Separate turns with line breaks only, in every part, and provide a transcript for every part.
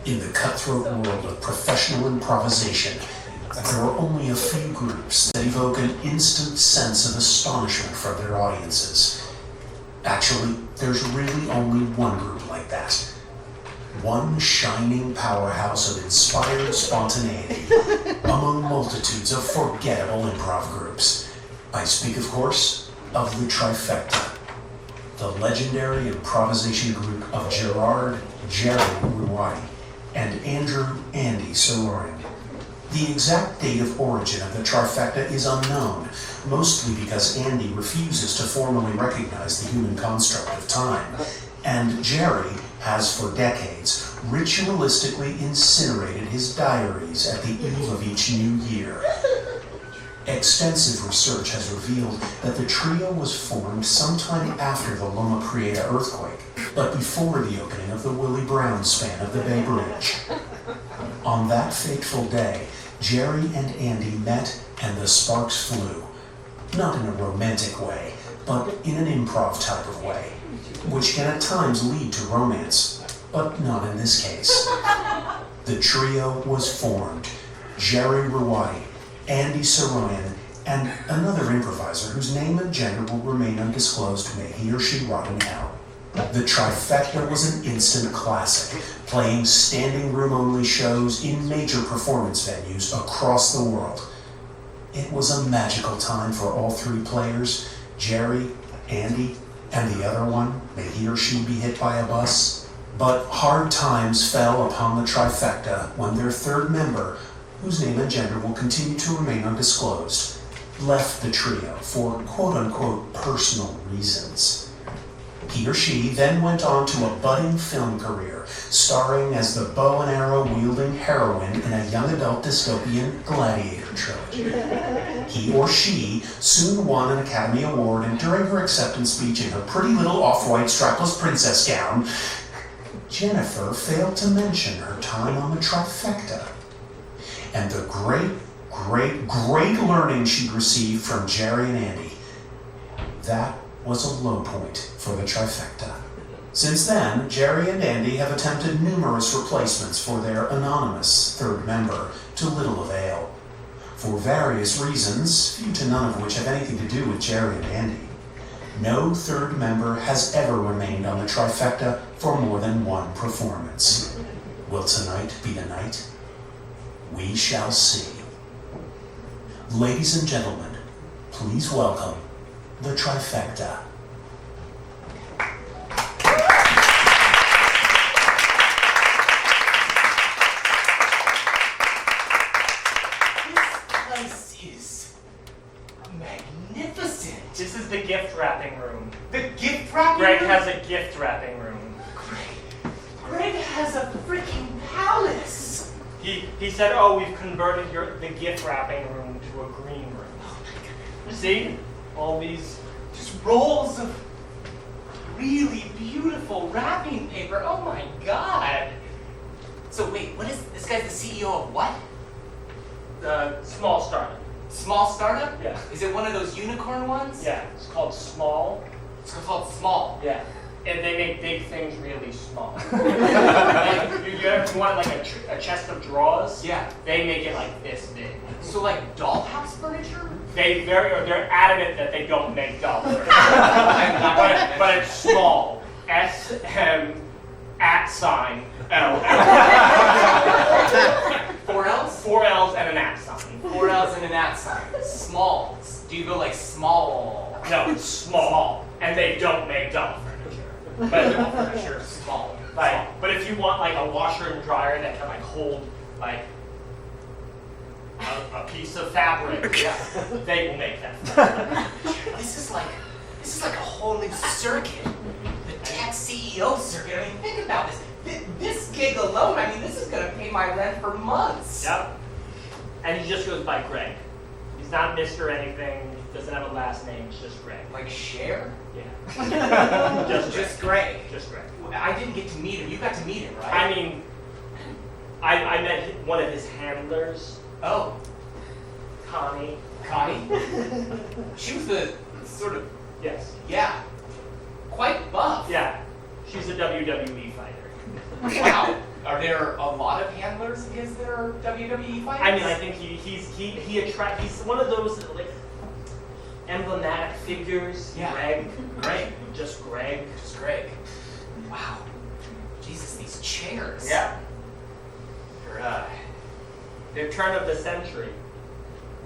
In the cutthroat world of professional improvisation, there are only a few groups that evoke an instant sense of astonishment from their audiences. Actually, there's really only one group like that. One shining powerhouse of inspired spontaneity among multitudes of forgettable improv groups. I speak, of course, of the Trifecta, the legendary improvisation group of Jerri, Ruoti, and Andy Sarouhan. The exact date of origin of the Trifecta is unknown, mostly because Andy refuses to formally recognize the human construct of time, and Jerri has for decades ritualistically incinerated his diaries at the eve of each new year. Extensive research has revealed that the trio was formed sometime after the Loma Prieta earthquake, but before the opening of the Willie Brown span of the Bay Bridge. On that fateful day, Jerri and Andy met and the sparks flew. Not in a romantic way, but in an improv type of way, which can at times lead to romance, but not in this case. The trio was formed: Jerri Ruoti, Andy Sarouhan, and another improviser whose name and gender will remain undisclosed, may he or she rot in hell. The Trifecta was an instant classic, playing standing room only shows in major performance venues across the world. It was a magical time for all three players, Jerri, Andy, and the other one, may he or she be hit by a bus. But hard times fell upon the Trifecta when their third member, whose name and gender will continue to remain undisclosed, left the trio for quote-unquote personal reasons. He or she then went on to a budding film career, starring as the bow and arrow wielding heroine in a young adult dystopian Gladiator trilogy. He or she soon won an Academy Award, and during her acceptance speech in her pretty little off-white strapless princess gown, Jennifer failed to mention her time on the Trifecta and the great learning she'd received from Jerri and Andy. That was a low point for the Trifecta. Since then, Jerri and Andy have attempted numerous replacements for their anonymous third member, to little avail. For various reasons, few to none of which have anything to do with Jerri and Andy, no third member has ever remained on the Trifecta for more than one performance. Will tonight be the night? We shall see. Ladies and gentlemen, please welcome the Trifecta.
This place is magnificent.
This is the gift wrapping room.
The gift wrapping
Greg
room?
has a gift wrapping room.
Greg has a freaking palace.
He said, oh, we've converted the gift wrapping room to a green room.
Oh my God.
See? All these...
Just rolls of really beautiful wrapping paper. Oh my God. So wait, what is this guy's the CEO of what?
Small startup.
Small startup?
Yeah.
Is it one of those unicorn ones?
Yeah, it's called Small.
It's called Small.
Yeah. And they make big things really small. Like, you ever want like a chest of drawers?
Yeah.
They make it like this big.
So like dollhouse furniture?
They're adamant that they don't make doll furniture. but it's small. SM @L.
4 L's?
4 L's and an @ sign.
4 L's and an @ sign. Smalls. Do you go like small?
No, it's small. And they don't make doll furniture. But doll furniture is small. Like, but if you want like a washer and dryer that can like hold like a piece of fabric, yeah, they will make that.
This is like a whole new circuit. The tech CEO circuit. I mean, think about this. This gig alone, I mean, this is gonna pay my rent for months.
Yep. And he just goes by Greg. He's not Mr. anything, doesn't have a last name, it's just Greg.
Like Cher?
Yeah.
Just Greg.
Just Greg.
I didn't get to meet him. You got to meet him, right?
I mean, I met one of his handlers.
Oh.
Connie.
She was the sort of,
Yes.
yeah, quite buff.
Yeah. She's a WWE fighter.
Wow. Are there a lot of handlers of his that are WWE fighters?
I mean, I think he's one of those like emblematic figures.
Yeah.
Greg. Just Greg.
Just Greg. Wow. Jesus, these chairs.
Yeah. They're turn of the century.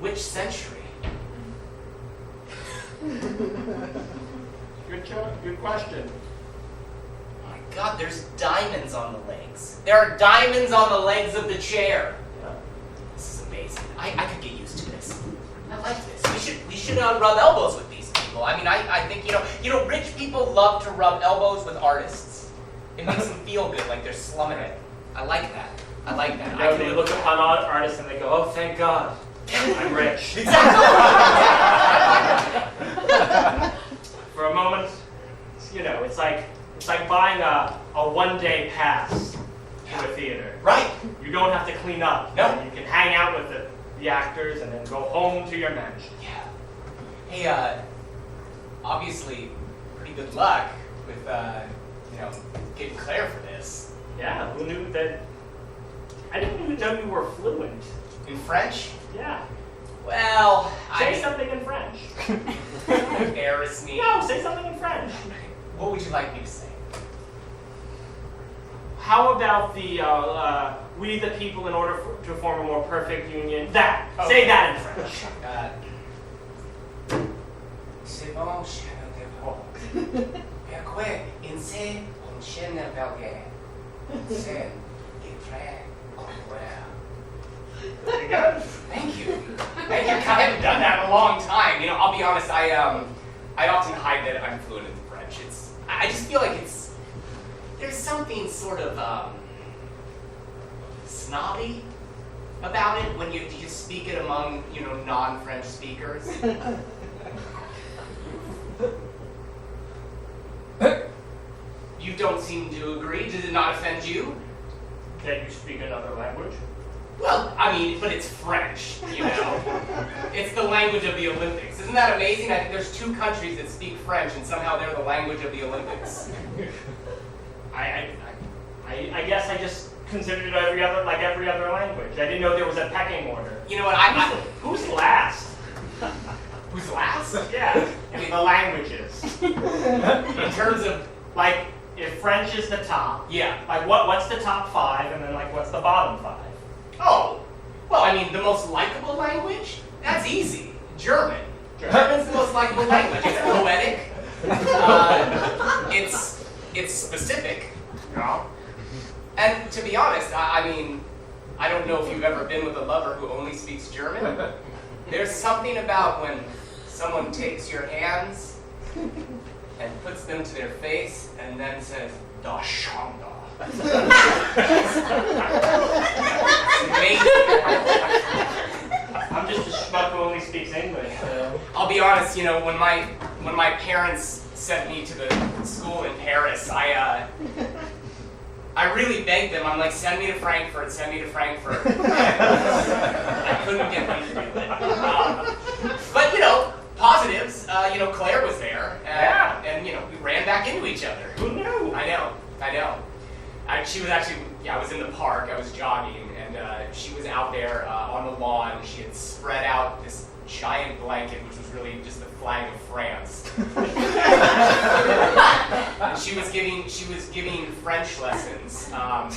Which century?
Good question.
Oh my God, there's diamonds on the legs. There are diamonds on the legs of the chair.
Yeah.
This is amazing. I could get used to this. I like this. We should rub elbows with these people. I mean, I think rich people love to rub elbows with artists. It makes them feel good, like they're slumming it. I like that. I like that.
You know, they look upon artists and they go, "Oh, thank God, I'm rich." For a moment, it's like buying a one-day pass to a theater.
Right.
You don't have to clean up.
No.
You can hang out with the actors and then go home to your mansion.
Yeah. Hey, obviously, pretty good luck with, getting Claire for this.
Yeah, who knew that? I didn't even know you were fluent.
In French?
Yeah.
Well,
Say something in French.
Embarrass me.
No, say something in French.
What would you like me to say?
How about we the people in order to form a more perfect union? That.
Oh.
Say that in French.
C'est bon, je ne te vois. Pourquoi in se on ne belge? C'est très
Pretty good.
Thank you. Thank you. I haven't done that in a long time. I'll be honest. I often hide that I'm fluent in French. I just feel like there's something sort of snobby about it when you speak it among non-French speakers. You don't seem to agree. Does it not offend you?
That you speak another language?
Well, I mean, but it's French, It's the language of the Olympics. Isn't that amazing? I think there's 2 countries that speak French, and somehow they're the language of the Olympics.
I guess I just considered it every other language. I didn't know there was a pecking order.
You know what?
Who's last?
Who's last?
Yeah, I mean the languages.
In terms of,
like, if French is the top,
yeah.
like what's the top 5, and then like what's the bottom 5?
Oh, well, I mean, the most likable language? That's easy. German. German's the most likable language. It's poetic. It's specific.
Yeah.
And to be honest, I mean, I don't know if you've ever been with a lover who only speaks German. There's something about when someone takes your hands and puts them to their face and then says, "Da Schande." It's amazing.
I'm just a schmuck who only speaks English. So.
I'll be honest, when my parents sent me to the school in Paris, I really begged them. I'm like, send me to Frankfurt, send me to Frankfurt. I couldn't get them to do it. But positives. Claire was there, and we ran back into each other.
Who knew?
I know. She was actually, I was in the park, I was jogging, and she was out there on the lawn. She had spread out this giant blanket, which was really just the flag of France. And she was giving French lessons,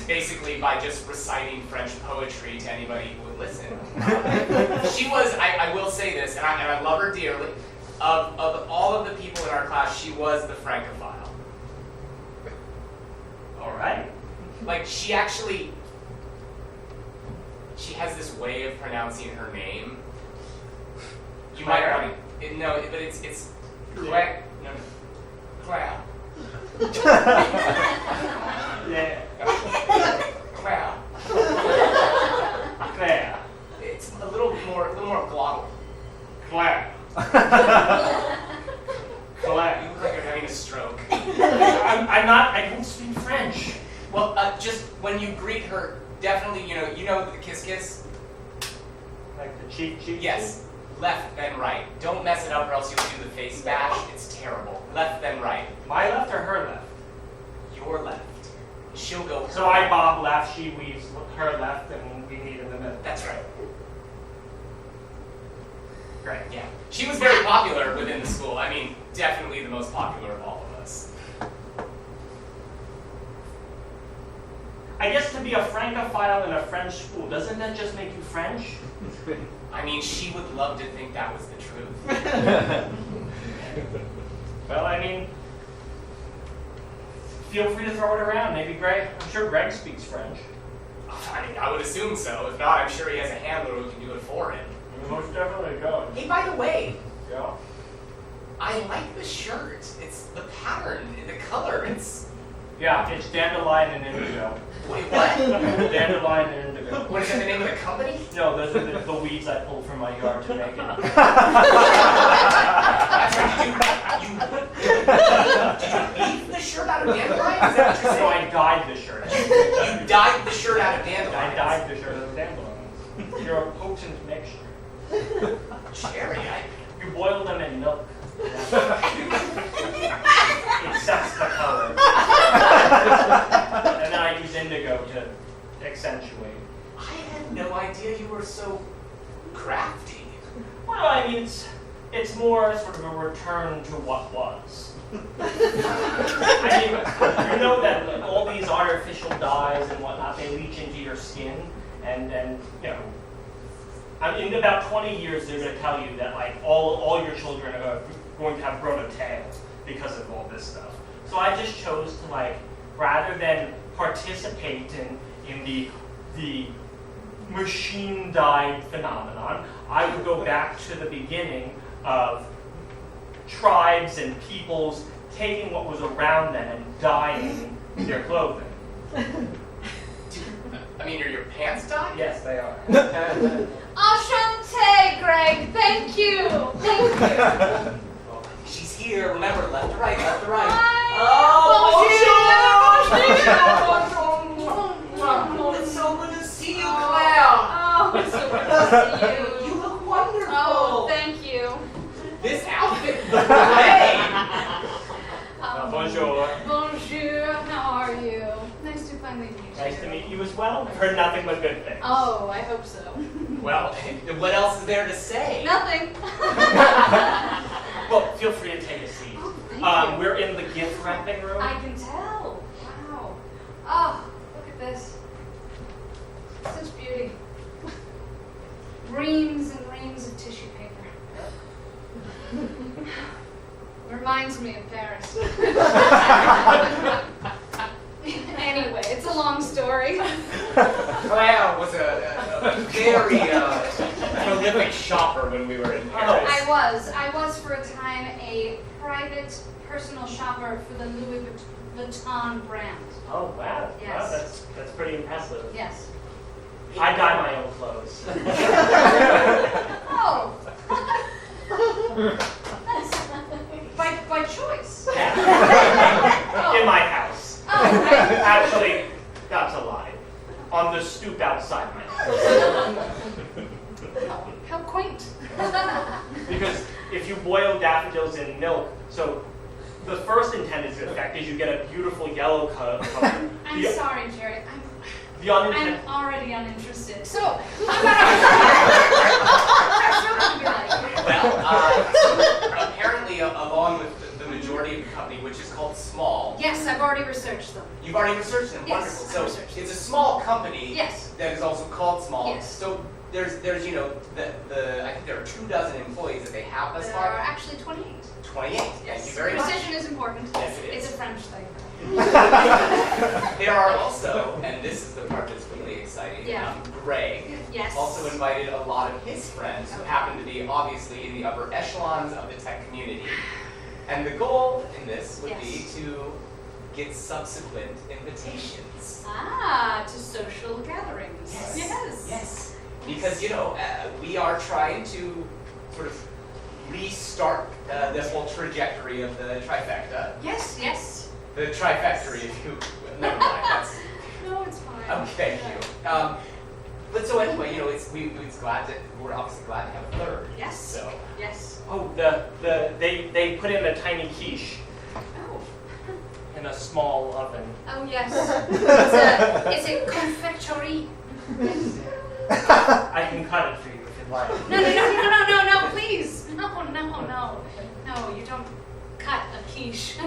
basically by just reciting French poetry to anybody who would listen. She was, I will say this, and I love her dearly, of all of the people in our class, she was the Francophile.
All right.
Like, she has this way of pronouncing her name. You might want to, no, but it's Claire. No, Claire.
Yeah.
Claire.
Claire.
It's a little more glottal.
Claire. Claire.
You look like you're having a stroke.
I'm not. I don't speak French.
Well, just when you greet her, definitely, you know the kiss.
Like the cheek.
Yes. Left, then right. Don't mess it up or else you'll do the face bash. It's terrible. Left, then right.
My left or her left?
Your left. she'll go.
So I bob left, she weaves her left, and we meet in the middle.
That's right.
Great.
Yeah. She was very popular within the school. I mean, definitely the most popular of all of us.
I guess to be a Francophile in a French school, doesn't that just make you French?
I mean, she would love to think that was the truth.
Well, I mean, feel free to throw it around. Maybe Greg, I'm sure Greg speaks French.
I mean, I would assume so. If not, I'm sure he has a handler who can do it for him.
Most definitely go.
Hey, by the way,
Yeah.
I like the shirt. It's the pattern, the color.
Yeah, it's dandelion and indigo.
Wait, what?
Dandelion and indigo.
What is that, the name of the company?
No, those are the weeds I pulled from my yard to make it.
That's right. Did you weave the shirt out of dandelion? Is that what you're
So
saying?
I dyed the shirt.
You dyed the shirt out of dandelion.
I dyed the shirt of dandelions. You're a potent mixture.
Jerry,
You boil them in milk. It sets the color. And then I use indigo to accentuate.
I had no idea you were so crafty.
Well, I mean, it's more sort of a return to what was. I mean, you know that all these artificial dyes and whatnot, they leach into your skin, and you know, I mean, in about 20 years, they're going to tell you that like all your children are going to have grown a tail because of all this stuff. So I just chose to like, rather than participate in the machine dyed phenomenon, I would go back to the beginning of tribes and peoples taking what was around them and dyeing their clothing.
I mean, are your pants dyed?
Yes, they are.
Enchanté, Greg. Thank you. Thank you.
Well, she's here. Remember, left to right, left to right.
Hi.
Oh, it's so good to see you, Claire.
Oh, it's so good to see you.
You look wonderful.
Oh, thank you.
This outfit looks great.
Bonjour.
Bonjour. How are you? Nice to finally meet you.
Nice to meet you as well. I've heard nothing but good things.
Oh, I hope so.
Well, what else is there to say?
Nothing.
Well, feel free to take a seat.
Oh, thank you.
We're in the gift wrapping room.
I can tell. Wow. Oh, look at this. Such beauty. Reams and reams of tissue paper. Reminds me of Paris. Anyway, it's a long story.
Claire was a very prolific shopper when we were in Paris.
I was for a time a private personal shopper for the Louis Vuitton brand.
Oh wow.
Yes.
Wow, that's pretty impressive.
Yes.
I dye my own clothes.
Oh. That's by choice.
In my house.
Oh, right.
Actually, that's a lie. On the stoop outside my house.
How quaint.
Because if you boil daffodils in milk, so the first intended effect is you get a beautiful yellow color.
I'm sorry, Jerry.
The unintended.
I'm already uninterested. So,
Well, apparently, along with the majority of the company, which is called Small.
yes, I've already researched them.
You've already researched them.
Yes,
Wonderful.
I've
So
researched
it's a small company.
Yes.
That is also called Small.
Yes.
So there's you know the I think there are 24 employees that they have thus
There
far.
are actually 28.
28. Thank you very much.
Precision is important.
Yes, it is.
It's a French thing.
There are also, and this is the part that's really exciting.
Yeah.
Greg.
Yes.
Also invited a lot of his friends who happen to be obviously in the upper echelons of the tech community. And the goal in this would be to get subsequent invitations.
Ah, to social gatherings. Yes.
Yes. Because, you know, we are trying to sort of restart this whole trajectory of the trifecta.
Yes, yes.
The trifectory, if you... Never mind, that's...
No, it's fine.
Okay, thank you. But so anyway, you know, we're obviously glad to have a third.
Yes.
So,
Yes.
Oh, they put in a tiny quiche.
Oh.
in a small oven.
Oh, yes. It's a confectionery.
I can cut it for you if you'd like.
No, please. No, you don't cut a quiche.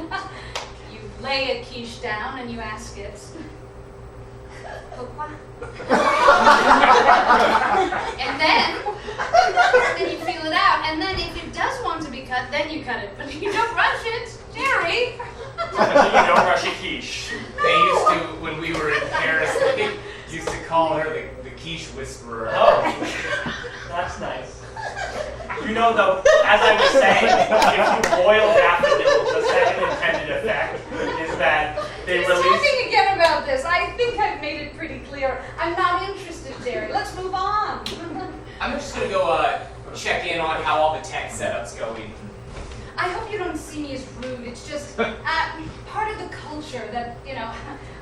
You lay a quiche down and you ask it, pourquoi? And then you feel it out. And then if it does want to be cut, then you cut it. But you don't rush it, Jerry.
You don't rush a quiche.
They used to, when we were in Paris, they used to call her the quiche whisperer.
Oh, that's nice. You know, though, as I was saying, if you boil daffodils, the second intended effect is that they
He's
release...
talking again about this. I think I've made it pretty clear. I'm not interested, Jerry. Let's move on.
I'm just gonna go check in on how all the tech setup's going.
I hope you don't see me as rude. It's just part of the culture that,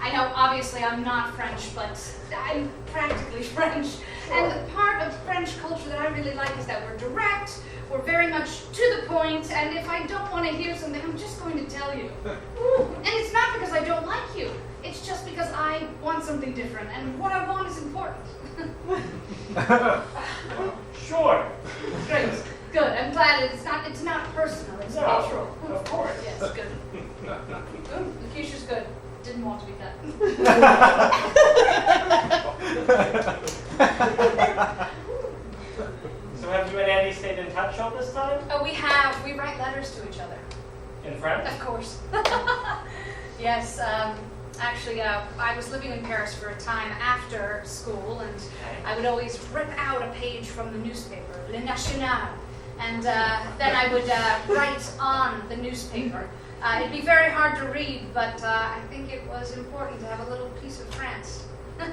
I know obviously I'm not French, but I'm practically French. And the part of French culture that I really like is that we're direct, we're very much to the point, and if I don't want to hear something, I'm just going to tell you. And it's not because I don't like you. It's just because I want something different, and what I want is important.
Sure.
Great. Good. I'm glad it's not personal. It's
No,
cultural.
of course.
Yes. Good. The quiche is good. Didn't want to be cut.
So have you and Andy stayed in touch all this time?
Oh, we have. We write letters to each other.
In French?
Of course. Yes. Actually, I was living in Paris for a time after school, and I would always rip out a page from the newspaper, Le National, and then I would write on the newspaper. It'd be very hard to read, but I think it was important to have a little piece of France.
The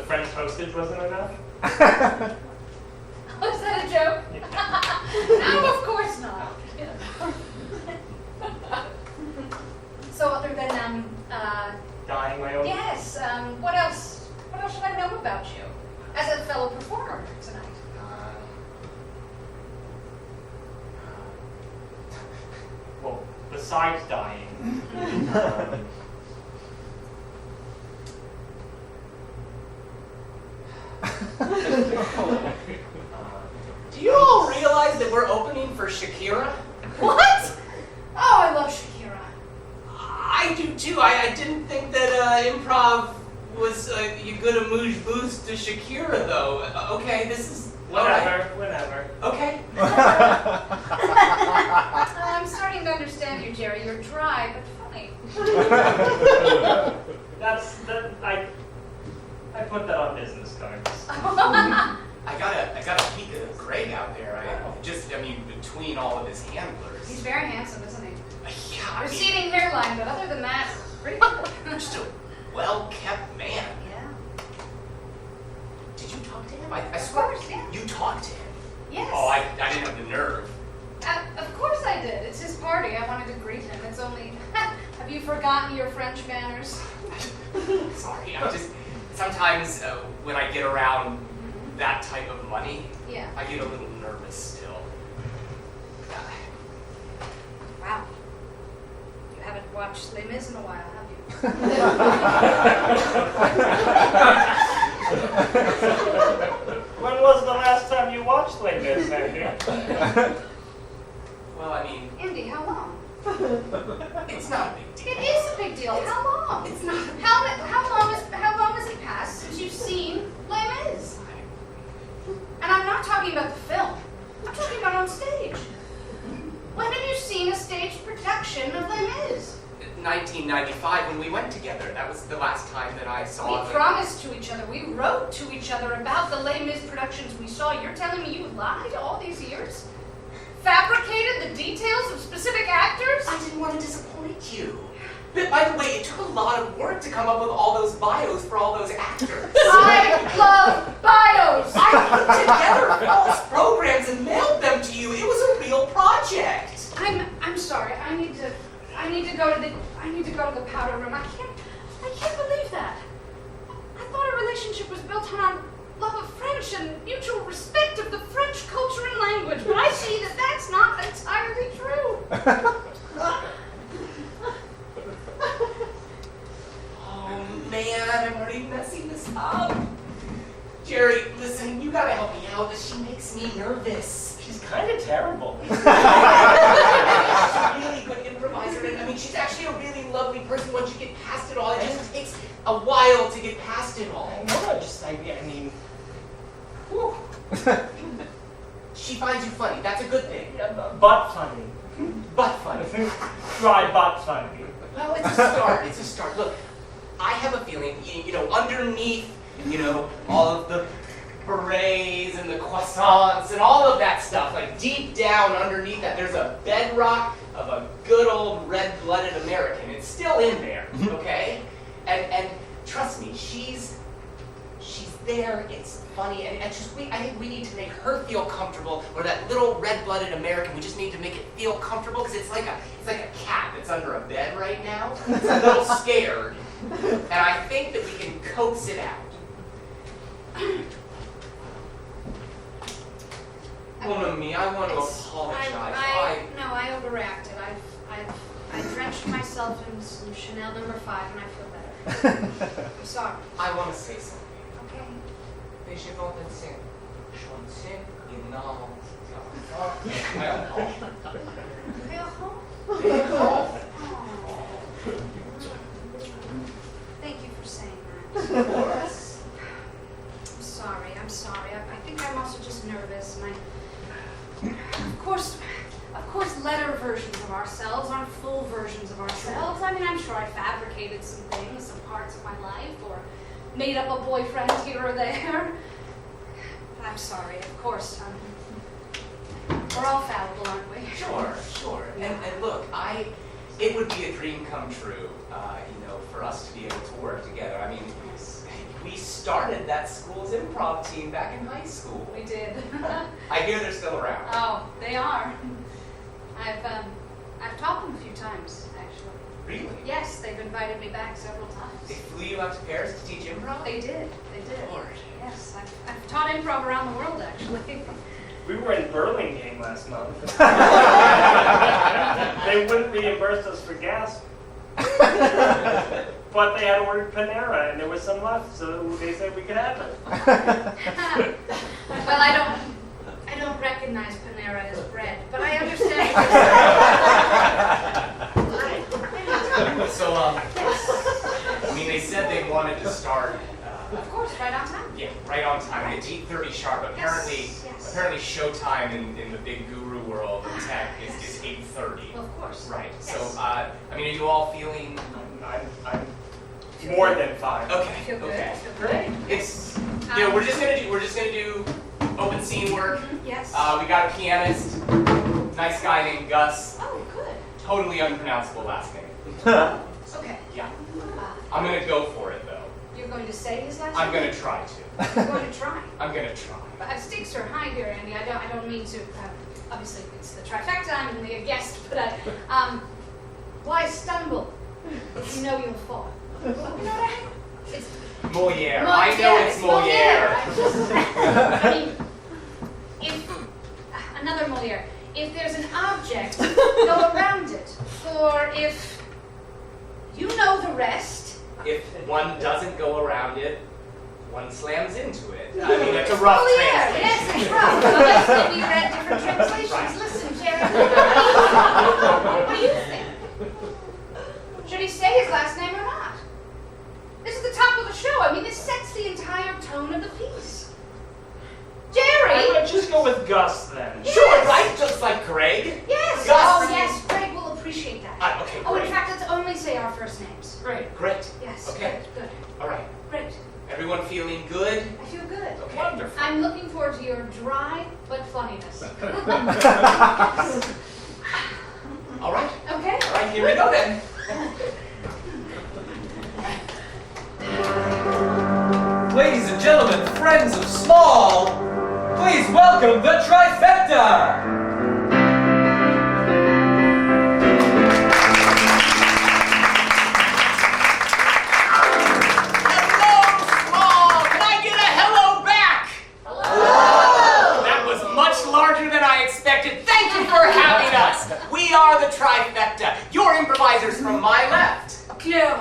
French postage wasn't enough?
Was that a joke? No, of course not. So other than
Dying my own...
yes, what else should I know about you as a fellow performer tonight?
Well, besides dying...
Do you all realize that we're opening for Shakira?
What? Oh, I love Shakira.
I do too. I didn't think that improv was a good amuse boost to Shakira, though. Okay, this is
Whatever.
Okay.
I'm starting to understand you, Jerry. You're dry but funny.
I put that on business cards.
I got a peek of Greg out there. Between all of his handlers.
He's very handsome, isn't he?
Yeah,
Receding hairline, but other than that, pretty good.
just a well-kept man.
Yeah.
Did you talk to him? I
Of
swear.
course, yeah.
You talked to him.
Yes.
Oh, I didn't have the nerve.
Of course I did. It's his party. I wanted to greet him. It's only... Have you forgotten your French manners?
Sorry, sometimes when I get around that type of money,
Yeah.
I get a little nervous still.
Wow. You haven't watched Les Mis in a while, have you?
When was the last time you watched Les Mis, Andy?
Well,
Andy, how long?
it's not a big deal.
It is a big deal. How long?
It's not.
How long has it passed since you've seen Les Mis? And I'm not talking about the film. I'm talking about on stage. When have you seen a stage production of Les Mis?
1995 when we went together. That was the last time that I saw
We
them.
promised to each other. We wrote to each other about the Les Mis productions we saw. You're telling me you lied all these years? Fabricated the details of specific actors?
I didn't want to disappoint you. But by the way, it took a lot of work to come up with all those bios for all those actors.
I love bios!
I put together false programs and mailed them to you. It was a real project.
I'm sorry. I need to go to the powder room. I can't believe that. I thought our relationship was built on our love of French and mutual respect of the French culture and language, but I see that that's not entirely true.
a while to get past it all.
I mean, whew.
She finds you funny. That's a good thing.
Butt funny.
But funny.
Try butt funny.
Well, it's a start. It's a start. Look, I have a feeling, you know, underneath, you know, all of the berets and the croissants and all of that stuff, like deep down underneath that, there's a bedrock of a good old red-blooded American. It's still in there, okay? And trust me, she's there. It's funny, and just I think we need to make her feel comfortable. Or that little red-blooded American, we just need to make it feel comfortable because it's like a cat that's under a bed right now. It's a little scared, and I think that we can coax it out. Well, me, I want to apologize.
No, I overreacted. I drenched myself in some Chanel No. 5 and I feel better. I'm sorry.
I want to say something.
Okay.
Mais je vais danser. Chanter et non.
Thank you for saying that.
Of course.
I'm sorry. I think I'm also just nervous. And of course, letter versions of ourselves aren't full versions of ourselves. I mean, I'm sure I fabricated some things, some parts of my life, or made up a boyfriend here or there. I'm sorry, of course. We're all fallible, aren't we?
Sure. And look, it would be a dream come true, for us to be able to work together. I mean, we started that school's improv team back in high school.
We did.
I hear they're still around.
Oh, they are. I've taught them a few times, actually.
Really?
Yes, they've invited me back several times.
They flew you out to Paris to teach improv?
They did.
Lord.
Yes, I've taught improv around the world, actually.
We were in Burlingame last month. They wouldn't reimburse us for gas. But they had ordered Panera, and there was some left, so they said we could have it.
Well, I don't recognize Panera as bread, but I understand.
So, I mean, they said they wanted to start.
Of course, right on time.
Yeah, right on time. It's 8:30 sharp. Apparently,
Yes.
apparently, showtime in the big guru world of tech is 8:30.
Well, of course.
Right.
Yes.
So, I mean, are you all feeling?
I'm more than fine.
Okay.
Feel good.
Okay.
Feel good.
It's we're just gonna do open scene work.
Yes.
We got a pianist, nice guy named Gus.
Oh, good.
Totally unpronounceable last name.
Okay.
Yeah. I'm gonna go for it though.
You're going to say his last
I'm
name?
gonna try to.
You're going to try.
I'm gonna try.
But stakes are high here, Andy. I don't mean to. Obviously, it's the trifecta. I'm only a guest, but why stumble? You know you'll fall. You know what I mean? It's
Moliere. I know it's Moliere.
I mean, if another Moliere. If there's an object, go around it. Or if you know the rest.
If one doesn't go around it, one slams into it. I mean, it's a rough
Moliere.
translation.
Yes, it's rough. Yes, that we read different translations.
Right.
Listen, Jerri. What do you think? Should he say his last name or not? This is the top of the show. I mean, this sets the entire tone of the piece. Jerri!
I would just go with Gus then.
Yes.
Sure, right? Just like Greg.
Yes!
Gus.
Oh, yes. Greg will appreciate that.
Okay,
Oh, in
great.
fact, let's only say our first names.
Great. Great.
Yes.
Okay.
Good.
All right.
Great.
Everyone feeling good?
I feel good.
Okay.
Wonderful.
I'm looking forward to your dry but funniness.
All right.
Okay?
All right, here we go then.
Ladies and gentlemen, friends of small, please welcome the Trifecta!
Hello, Small! Can I get a hello back? Hello! That was much larger than I expected. Thank you for having us. We are the Trifecta, your improvisers from my left.
Claire.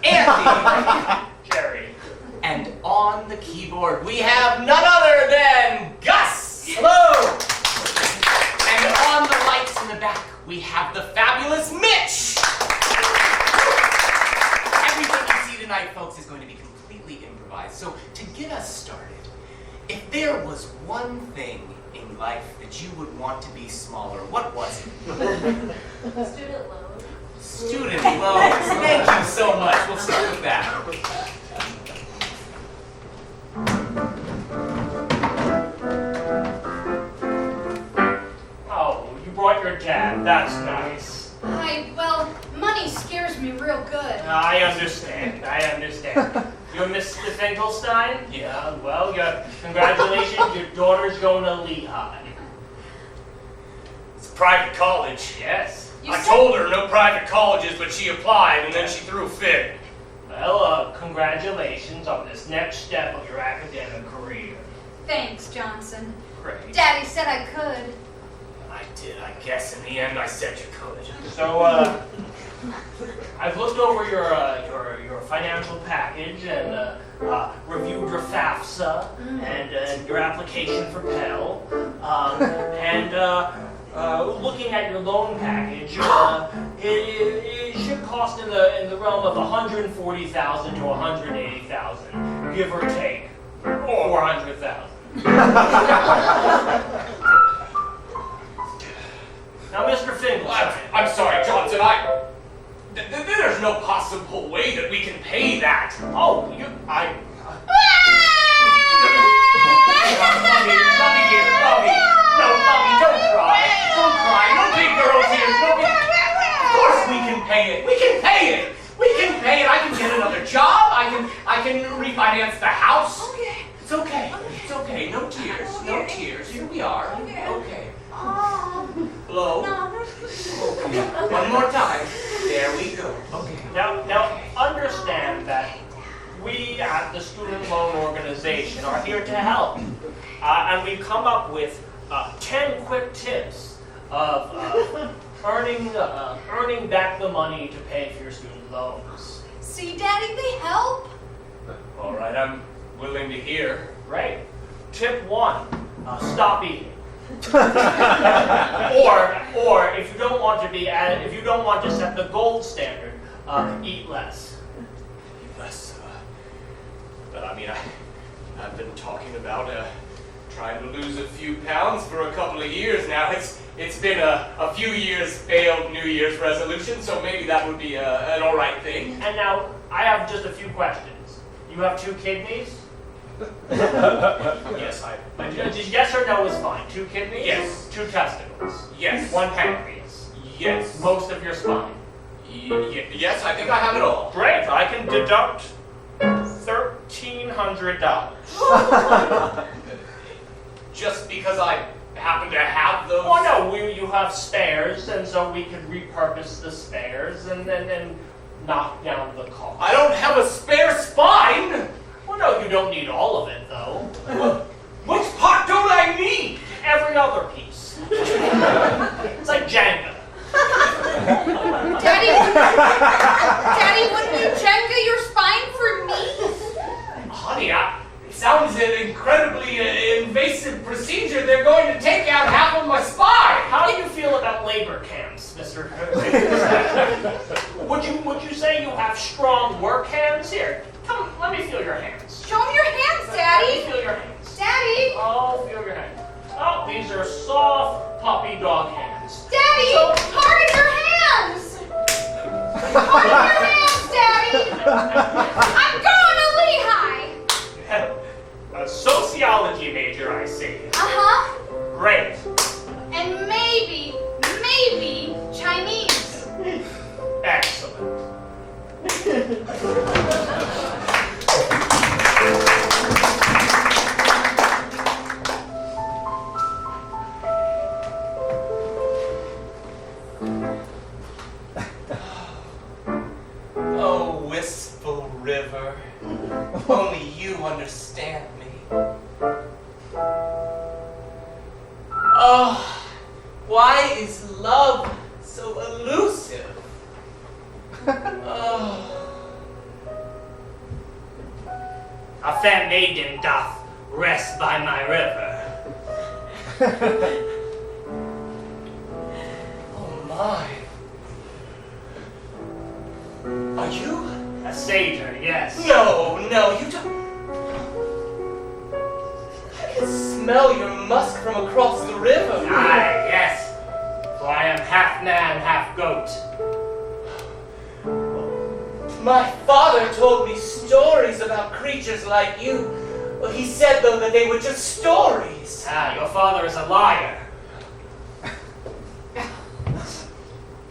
Andy.
Jerri.
And on the keyboard, we have none other than Gus.
Hello!
And on the lights in the back, we have the fabulous Mitch. Everything you see tonight tonight, folks, is going to be completely improvised. So to get us started, if there was one thing in life that you would want to be smaller, what was it?
Student loan.
Student loans. Thank you so much. We'll start with that.
Oh, you brought your dad. That's nice.
Well, money scares me real good.
I understand. You're Mr. Finkelstein?
Yeah.
Well, congratulations. Your daughter's going to Lehigh.
It's a private college.
Yes.
I told her no private colleges, but she applied, and then she threw a fit.
Well, congratulations on this next step of your academic career.
Thanks, Johnson.
Great.
Daddy said I could.
I did, I guess. In the end, I said you could.
So, I've looked over your financial package and reviewed your FAFSA and your application for Pell, and looking at your loan package, it should cost in the realm of $140,000 to $180,000, give or take, $400,000. Now, Mr. Finkelstein.
I'm sorry, Johnson. There's no possible way that we can pay that.
Oh, Lummy, dear, Lummy. No, Lummy, don't cry. Don't cry. No big girls here.
Of course we can pay it. We can pay it. I can get another job. I can refinance the house.
Okay.
It's okay. No tears. No tears. Here we are. Okay. Blow. Okay. One more time. There we go. Okay.
Now, understand that we at the Student Loan Organization are here to help. And we've come up with 10 quick tips of earning back the money to pay for your student loans.
See, Daddy, they help.
All right. I'm willing to hear.
Great. Tip 1, stop eating. or if you don't want to set the gold standard, eat less.
Less. But I mean, I've been talking about trying to lose a few pounds for a couple of years now. It's been a few years failed New Year's resolution, so maybe that would be an all right thing.
And now I have just a few questions. You have 2 kidneys?
Yes, I
Just yes or no is fine. 2 kidneys?
Yes.
2 testicles?
Yes.
1 pancreas?
Yes.
Most of your spine?
Yes, I think I have it all.
Great. I can deduct $1,300.
Just because I happen to have those.
Oh no, you have spares, and so we could repurpose the spares and then knock down the cost.
I don't have a spare spine.
Well, no, you don't need all of it, though.
Which part don't I need?
Every other piece. It's like Jenga.
Daddy, wouldn't you Jenga your spine for me?
Honey, it sounds an incredibly invasive procedure. They're going to take out half of my spine.
How do you feel about labor camps, Mr. Would you say you have strong work hands? Here, come, let me feel your hands.
Show me your hands,
Let
Daddy.
me feel your hands.
Daddy.
Oh, feel your hands. Oh, these are soft puppy dog hands.
Daddy, harden your hands. Harden your hands, Daddy. I'm going to Lehigh.
A sociology major, I see.
Uh-huh.
Great.
And maybe Chinese.
Excellent.
Oh, wistful river, only you understand me. Oh, why is love so elusive? Oh.
A fair maiden doth rest by my river.
Oh my. Are you?
A
satyr, yes.
No, you don't. I can smell your musk from across the river.
Aye, yes. For I am half man, half goat.
My father told me stories about creatures like you. Well, he said, though, that they were just stories.
Ah, your father is a liar.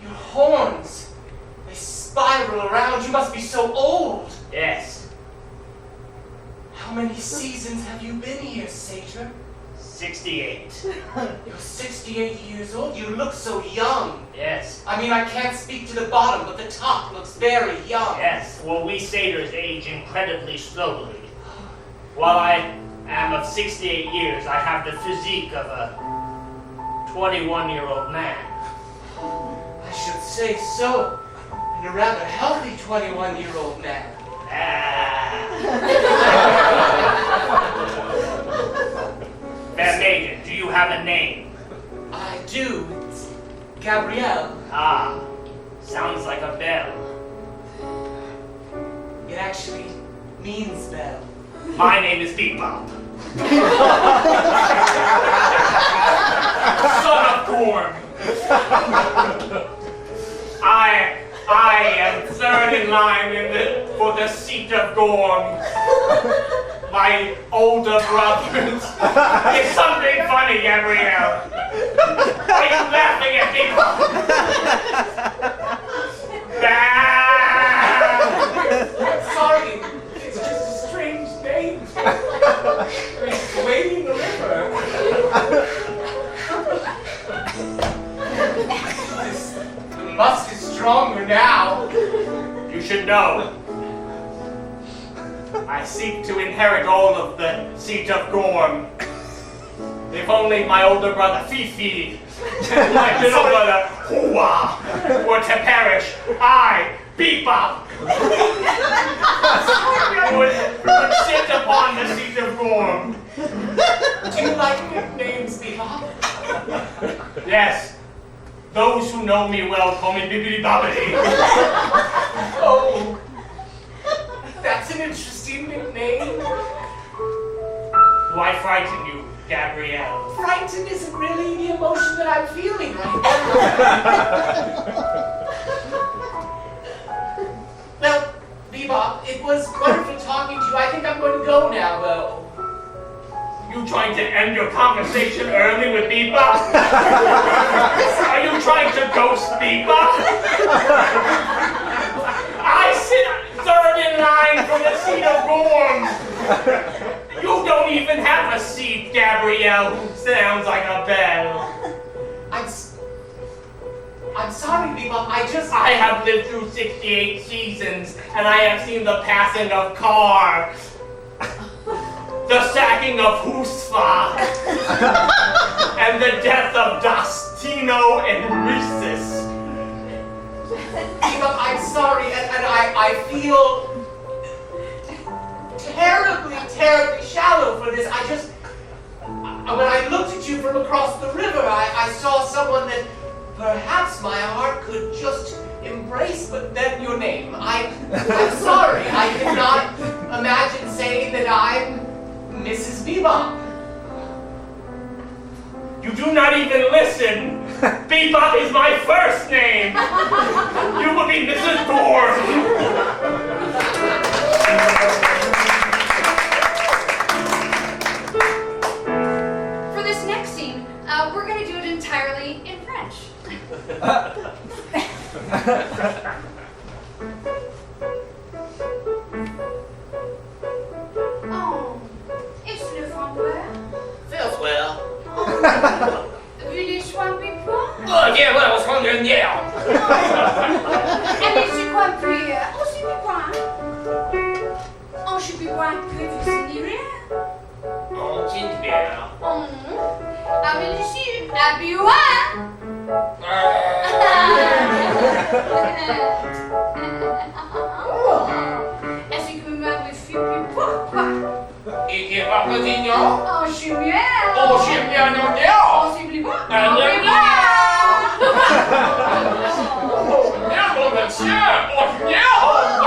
Your horns, they spiral around. You must be so old.
Yes.
How many seasons have you been here, satyr?
68.
You're 68 years old. You look so young.
Yes.
I mean, I can't speak to the bottom, but the top looks very young.
Yes, well, we satyrs age incredibly slowly. While I am of 68 years, I have the physique of a 21-year-old man.
I should say so. And a rather healthy 21-year-old man.
Fair maiden, do you have a name?
I do. It's Gabrielle.
Ah, sounds like a bell.
It actually means bell.
My name is Bebop. Son of Gorm. I am third in line for the seat of Gorm. My older brothers. It's something funny, Gabrielle. Are you laughing at me?
I'm sorry. It's just a strange name. It's wading the river. The musk is stronger now.
You should know. I seek to inherit all of the seat of Gorm. If only my older brother Fifi and my little brother Hua were to perish, I, Bebop, would sit upon the seat of Gorm.
Do you like nicknames, Bebop?
Yes, those who know me well call me Bibbidi Bobbidi.
Oh, that's an interesting nickname.
Do I frighten you, Gabrielle?
Frightened isn't really the emotion that I'm feeling right now. Well, Bebop, it was wonderful talking to you. I think I'm going to go now, though.
You trying to end your conversation early with Bebop? Are you trying to ghost Bebop? I sit third in line for the seat of Gorm. You don't even have a seat, Gabrielle, who sounds like a bell.
I'm sorry, Bebop.
I have lived through 68 seasons, and I have seen the passing of Carr, the sacking of Husfa, and the death of Dastino and Rhesus.
Bebop, I'm sorry, and I feel terribly, terribly shallow for this. When I looked at you from across the river, I saw someone that perhaps my heart could just embrace, but then your name. I'm sorry, I cannot imagine saying that I'm Mrs. Bebop.
You do not even listen. Bebop is my first name. You will be Mrs. Gorm.
For this next scene, we're going to do it entirely in French. Oh, it's le vampire.
Feels well.
Vu les soins pipons?
Oh, yeah, well, I was wondering, yeah.
And les soins puis, on s'y pipon. On s'y pipon que vous signez.
Oh, c'est bien.
Ah, mais ici, habille-moi. Est-ce que vous m'avez fait pourquoi?
Et pas Potignon?
Oh, je suis bien.
Oh, j'aime bien, non, non.
Oh, c'est plus bon.
Ah, non, Oh, non, mon monsieur. Oh, non. Oh,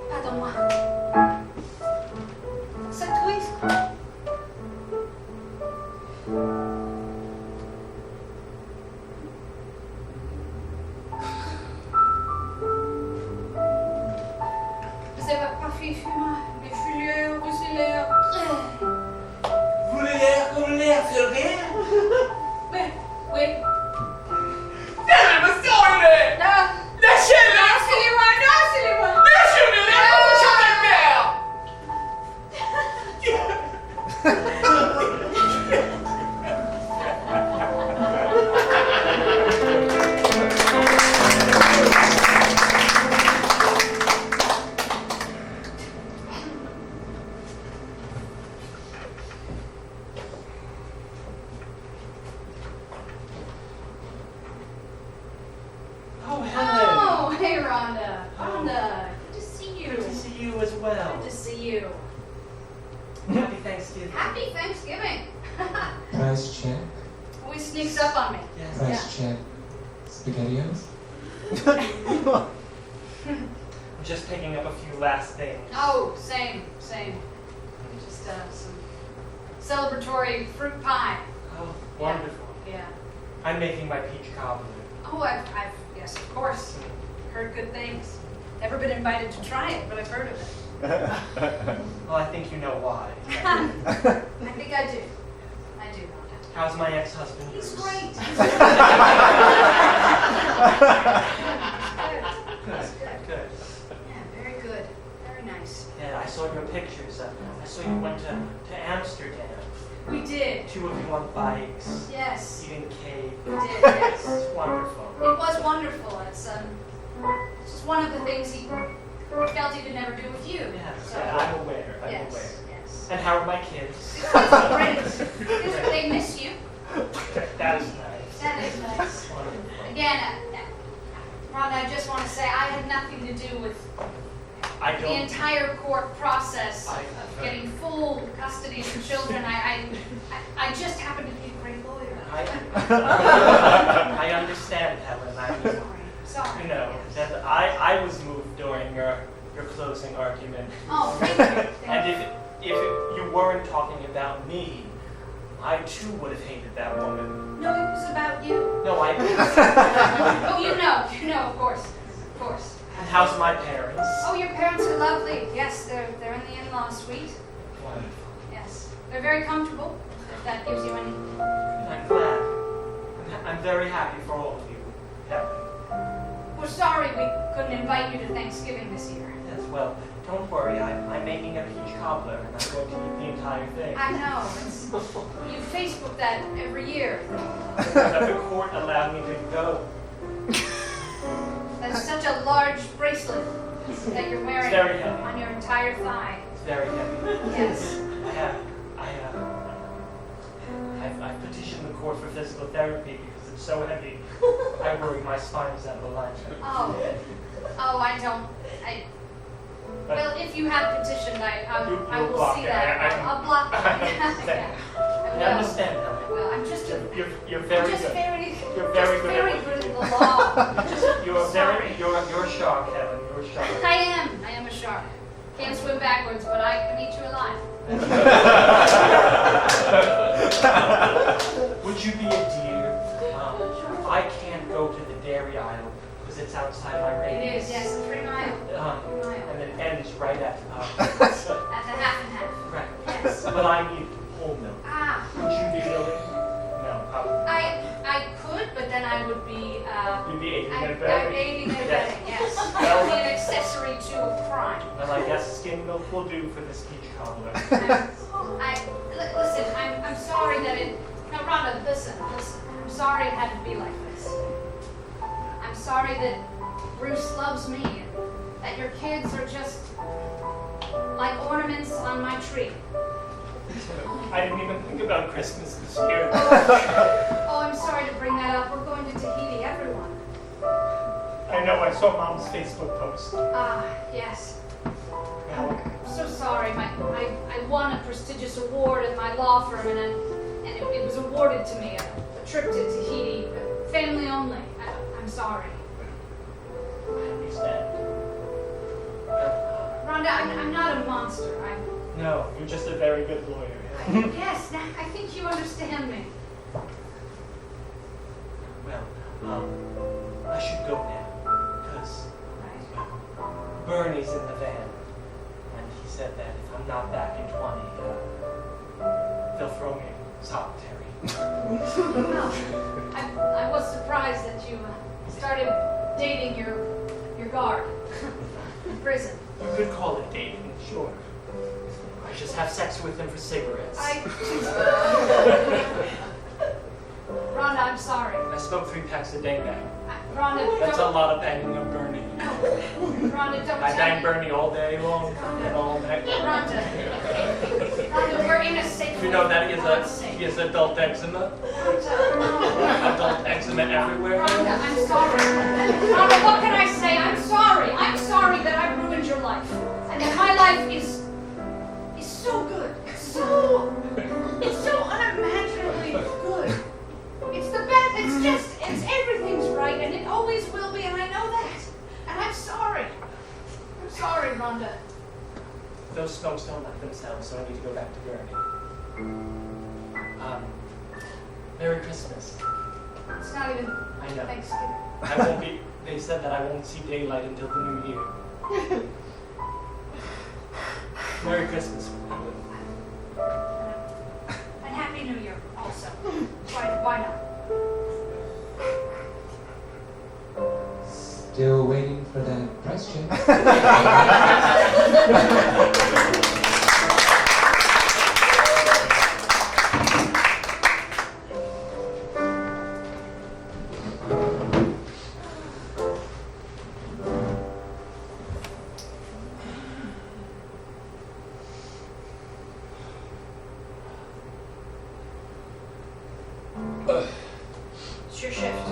Pardonne-moi. C'est triste. C'est pas fumeur, mais filière, rusilière.
Vous l'air, c'est rien?
Mais, oui.
Damn, what's going on?
Non.
Lâchez-le!
Lâchez-les-moi, lâchez-les-moi.
Lâchez-le! Oh, Helen.
Oh, hey, Rhonda. Rhonda, good to see you.
Good to see you as well.
Good to see you.
Happy Thanksgiving.
Happy Thanksgiving.
Price check.
Always sneaks up on me.
Yes.
Price check. SpaghettiOs.
I'm just picking up a few last things.
Oh, same. Just some celebratory fruit pie.
Oh, wonderful.
Yeah.
I'm making my peach cobbler.
Oh, yes, of course. Heard good things. Never been invited to try it, but I've heard of it.
Well, I think you know why.
I think I do. I do, Rhonda.
How's my ex-husband?
He's
Bruce?
great. He's good.
Good.
Yeah, very good. Very nice.
Yeah, I saw your pictures. I saw you went to Amsterdam.
We did.
2 of you on bikes,
Yes,
eating cake.
we did. Yes.
It's wonderful.
It was wonderful. It's just one of the things he felt he could never do with you.
Yes,
So,
I'm aware. I'm
yes,
aware.
yes.
And how are my kids?
Great. They miss you.
That is nice.
That is nice.
Wonderful.
Again, Rhonda, I just want to say I had nothing to do with
I
the
don't.
entire court process
I-
of getting full custody of the children. I just happened to be a great lawyer.
I understand, Helen.
Sorry.
You know that I was moved during your closing argument.
Oh, thank you.
And
Thank you.
if you weren't talking about me, I too would have hated that woman.
No, it was about you.
No, I.
Oh, you know, of course.
And how's my parents?
Oh, your parents are lovely. Yes, they're in the in-law suite.
Wonderful.
Yes, they're very comfortable. If that gives you any.
I'm glad. I'm very happy for all of you, Helen.
We're sorry we couldn't invite you to Thanksgiving this year.
Yes, well, don't worry. I'm making a peach cobbler, and I'm going to eat the entire thing.
I know. You Facebook that every year.
But the court allowed me to go.
That's such a large bracelet that you're wearing
It's very heavy.
on your entire thigh.
It's very heavy.
Yes.
I've petitioned the court for physical therapy because it's so heavy. I worry my spine's out of alignment.
Oh, I don't. Well, if you have petitioned, I
You-
will
you'll block
see
it.
that. I'll block it.
I understand.
Yeah, I
I
will.
understand, Helen.
Well, I'm just
You're very
just
good.
very,
You're very
just
good
very
at
good at the law.
You're a shark, Helen. You're a shark.
I am a shark. Can't swim backwards, but I can eat you alive.
Would you be a deer? I can't go to the dairy aisle because it's outside my
It
radius.
is, yes, 3 mile. 3 mile.
And it ends right at
At the half and half.
right.
Yes.
But I need whole milk.
Ah,
Would you be willing? No, probably.
I could, but then I would be,
You'd be aiding
I'm
and abetting.
aiding and
Yes.
abetting, yes. I would be an accessory to a crime.
Well, I guess skim milk will do for this peach cobbler.
Listen, I'm sorry that it, no, Rhonda, listen. I'm sorry it had to be like this. I'm sorry that Bruce loves me and that your kids are just like ornaments on my tree.
I didn't even think about Christmas this year.
Oh, I'm sorry to bring that up. We're going to Tahiti, everyone.
I know, I saw Mom's Facebook post.
Ah, yes. I'm so sorry. I won a prestigious award at my law firm, and it was awarded to me, a trip to Tahiti, family only. I'm sorry.
I understand.
Rhonda, I'm not a monster.
No, you're just a very good lawyer.
Yes, I think you understand me.
Well, I should go now, because Bernie's in the van, and he said that if I'm not back in 20, they'll throw me in solitary.
Well, I was surprised that you started dating your guard in prison.
You could call it dating, sure. I just have sex with him for cigarettes.
Rhonda, I'm sorry.
I smoke 3 packs a day now.
Rhonda,
That's a
don't.
lot of banging on Bernie.
Rhonda, don't
I
tell
bang
me.
Bernie all day long and all night.
Rhonda, we're in a safe.
You know that he has adult eczema? Adult eczema everywhere?
Rhonda, I'm sorry. Rhonda, what can I say? I'm sorry. I'm sorry that I ruined your life. And that my life is so good. It's so unimaginably good. It's the best. It's everything's right, and it always will be, and I know that. And I'm sorry. I'm sorry, Rhonda.
Those smokes don't like themselves, so I need to go back to Bernie. Merry Christmas.
It's not even
I know.
Thanksgiving.
I won't be. They said that I won't see daylight until the new year. Merry Christmas.
And Happy New Year also. Why not?
Still waiting for that price check.
It's your shift.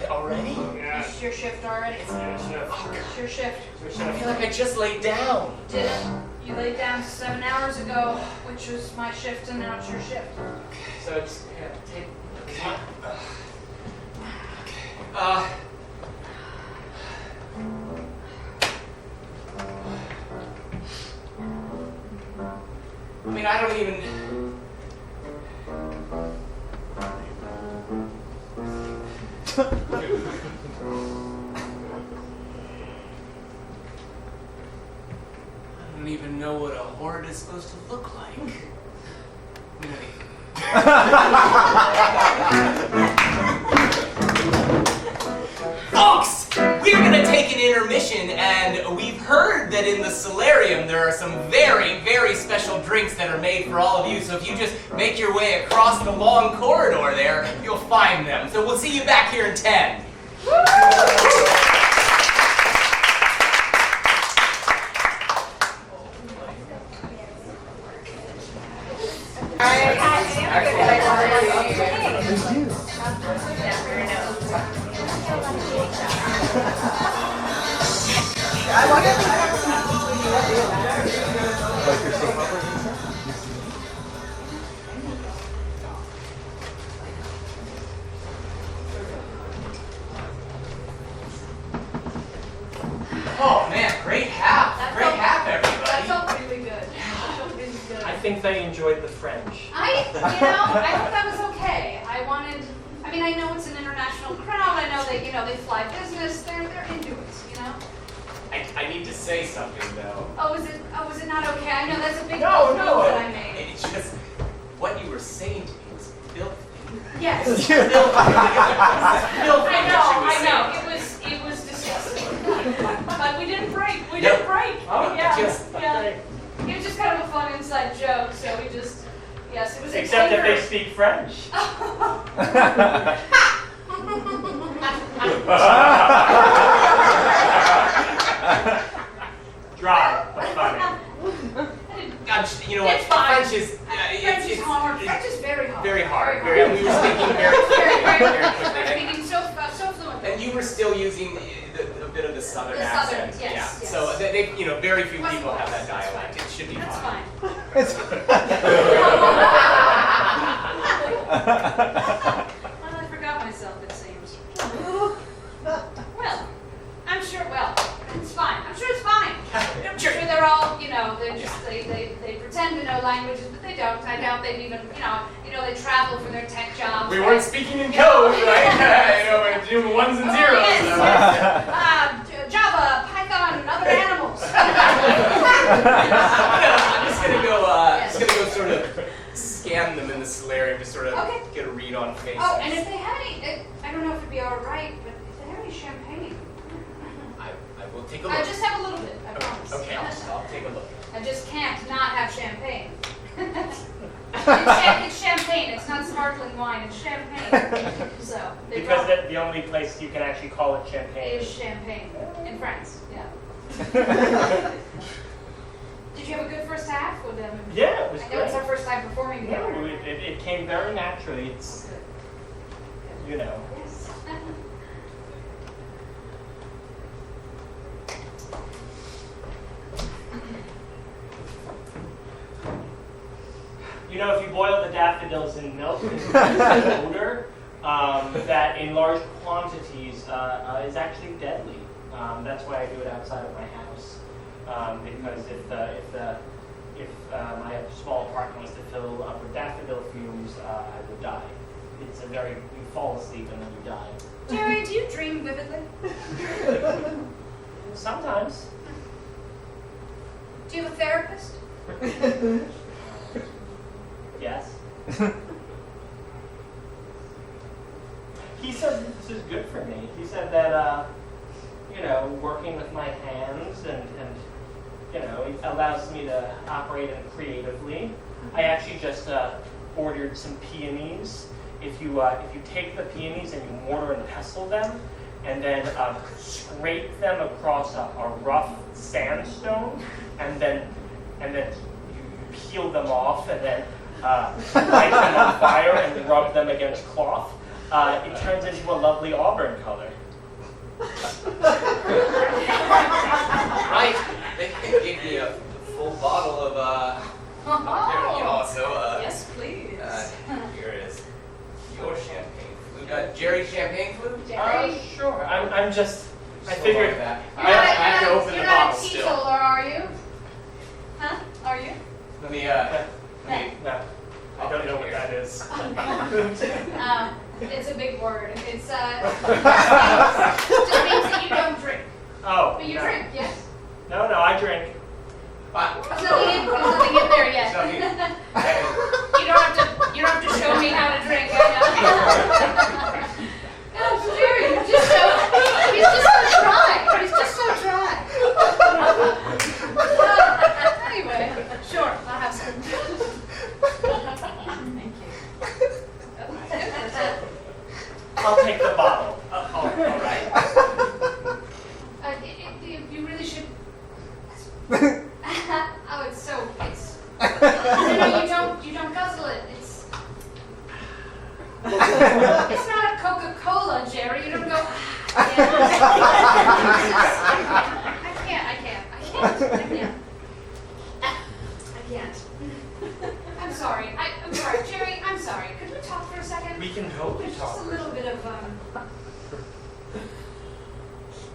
Already?
Yeah.
It's your shift already.
It's your shift.
It's your shift.
It's
I
your
feel
shift.
like I just laid down.
Didn't. You laid down 7 hours ago, which was my shift, and now it's your shift.
So it's take. I mean, I don't even. I don't even know what a horde is supposed to look like. Folks, we're gonna take an intermission, and we've heard that in the solarium there are some very, very special drinks that are made for all of you. So if you just make your way across the long corridor there, you'll find them. So we'll see you back here in 10. Oh man, great half. Great half,
That
everybody.
felt really good. That felt really good.
I think they enjoyed the French.
I hope that was okay. I know it's an international crowd. I know they fly business. They're into it,
I need to say something though.
was it not okay? I know that's a big
No,
move
no.
that I made.
It's just what you were saying to me was filthy.
Yes.
Filthy.
I know. It was disgusting. But we didn't break. We didn't break.
Oh,
yeah.
just-
Yeah. It was just kind of a fun inside joke, so we just yes, it was
Except if they
anger.
speak French. Dry, but funny.
You know what?
It's fine.
French is
French is hard. French is very hard.
Very hard.
Very hard.
We were speaking very quickly.
Very
quickly.
speaking so fluently.
And you were still using a bit of the southern
The
accent.
southern, yes,
Yeah.
yes.
So they, very few
Much
people
more.
have that dialect. It should be
That's
fine.
fine. Well, I forgot myself, it seems. Well, I'm sure, it's fine. I'm sure it's fine. I'm sure they're all, they're just, they pretend to know languages, but they don't. I doubt they've even, they travel for their tech jobs.
We
right?
weren't speaking in code, right? We're doing ones and zeros.
Yes. Java, Python, and other animals.
I'm just gonna go. Sort of scan them in the solarium to sort of
Okay.
get a read on faces.
Oh, and if they have any, I don't know if it'd be all right, but if they have any champagne,
I will take a look.
just have a little bit, I promise.
Okay, I'll take a look.
I just can't not have champagne. It's champagne. It's not sparkling wine. It's champagne. So they
Because
brought
the only place you can actually call it champagne.
is champagne in France. Yeah. Did you have a good first half with them?
Yeah, it was
I know
great.
it's our first time performing together.
No, it came very naturally. It's,
Good. Yes.
if you boil the daffodils in milk, there's an odor that in large quantities is actually deadly. That's why I do it outside of my house. Because if my small apartment was to fill up with daffodil fumes, I would die. It's you fall asleep and then you die.
Jerry, do you dream vividly?
Sometimes.
Do you have a therapist?
Yes. He said this is good for me. He said that, working with my hands and it allows me to operate creatively. I actually just ordered some peonies. If you take the peonies and you mortar and pestle them, and then scrape them across a rough sandstone, and then you peel them off, and then light them on fire and rub them against cloth, it turns into a lovely auburn color.
Right. They gave me a full bottle of
Yes, please.
Here it is. Your champagne flute. Jerry champagne flute?
Jerry?
Sure. I'm just. I
So
figured.
like that. I
You're
have to open
you're
the
not
bottle
a
still.
teetotaler, are you? Huh? Are you?
Let me,
No, I don't know what that is.
It's a big word. It's just means that you don't drink.
Oh.
But you
no.
drink, yes?
No, I drink.
There's nothing in there yet. You don't have to show me how to drink. I know. Gosh, Jerry, he's just so dry. He's just so dry. Anyway, sure, I'll have some. Thank you.
I'll take the bottle.
all right.
You really should. Oh, it's. No, you don't guzzle it. It's not a Coca-Cola, Jerry. You don't go. I can't. I'm sorry. I'm sorry, Jerry. I'm sorry. Could we talk for a second?
We can totally
There's
talk.
just a little bit of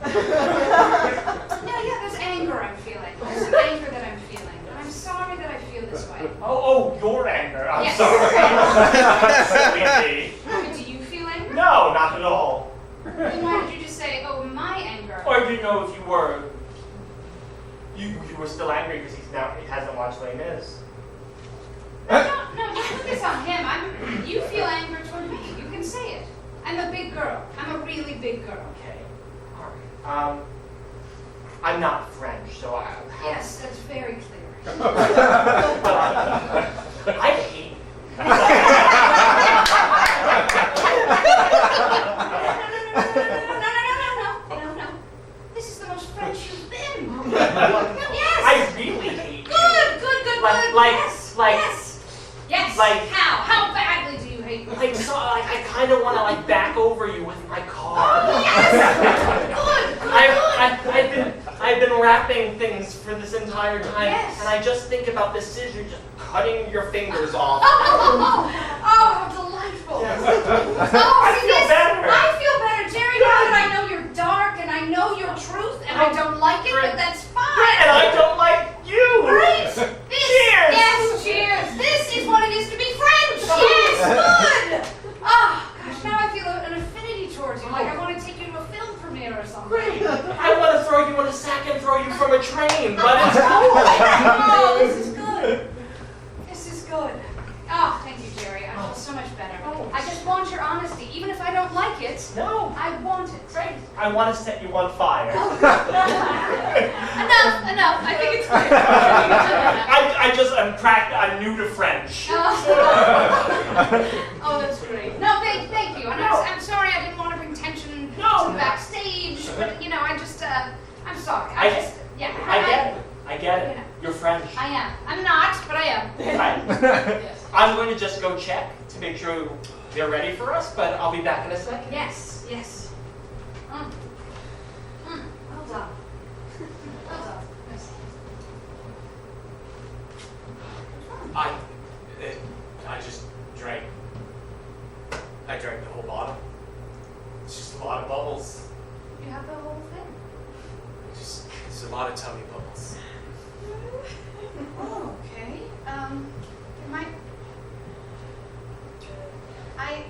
there's anger I'm feeling. There's some anger that I'm feeling. And I'm sorry that I feel this way.
Oh, your anger. I'm
Yes.
sorry. Silly me.
Do you feel anger?
No, not at all.
Then why did you just say, oh, my anger?
Or do you know if you were still angry because he hasn't watched Les Mis?
No, you put this on him. You feel anger toward me. You can say it. I'm a big girl. I'm a really big girl.
Okay. All right. I'm not French, so I.
Yes, that's very clear.
I hate.
No. This is the most French you've been. Yeah,
I've been wrapping things for this entire time,
Yes.
and I just think about the scissor just cutting your fingers off.
Oh, how delightful.
Yes.
Oh,
I feel better.
I feel better, Jerry. Now that I know you're dark and I know your truth and I don't like it, but that's fine.
And I don't like you.
Great.
Cheers.
Yes, cheers. This is what it is to be French. Yes, good. Oh, gosh, now I feel an affinity towards you. Like I want to take you to a film premiere or something.
Great. I want to throw you in a sack and throw you from a train, but it's cool.
Oh, this is good. This is good. Oh, thank you, Jerry. I feel so much better.
Oh.
I just want your honesty. Even if I don't like it,
No.
I want it.
Great. I want to set you on fire.
Enough. I think it's good.
I'm new to French.
Oh, that's great. No, thank you. And I'm sorry I didn't want to bring tension to the backstage, but you know, I'm sorry.
I get it.
Yeah.
You're French.
I am. I'm not, but I am.
Right.
Yes.
I'm going to just go check to make sure they're ready for us, but I'll be back in a second.
Yes. Yes. Well done. Well done. Yes.
I drank the whole bottle. It's just a lot of bubbles.
You have the whole thing.
It's a lot of tummy bubbles.
Oh, okay. It might. I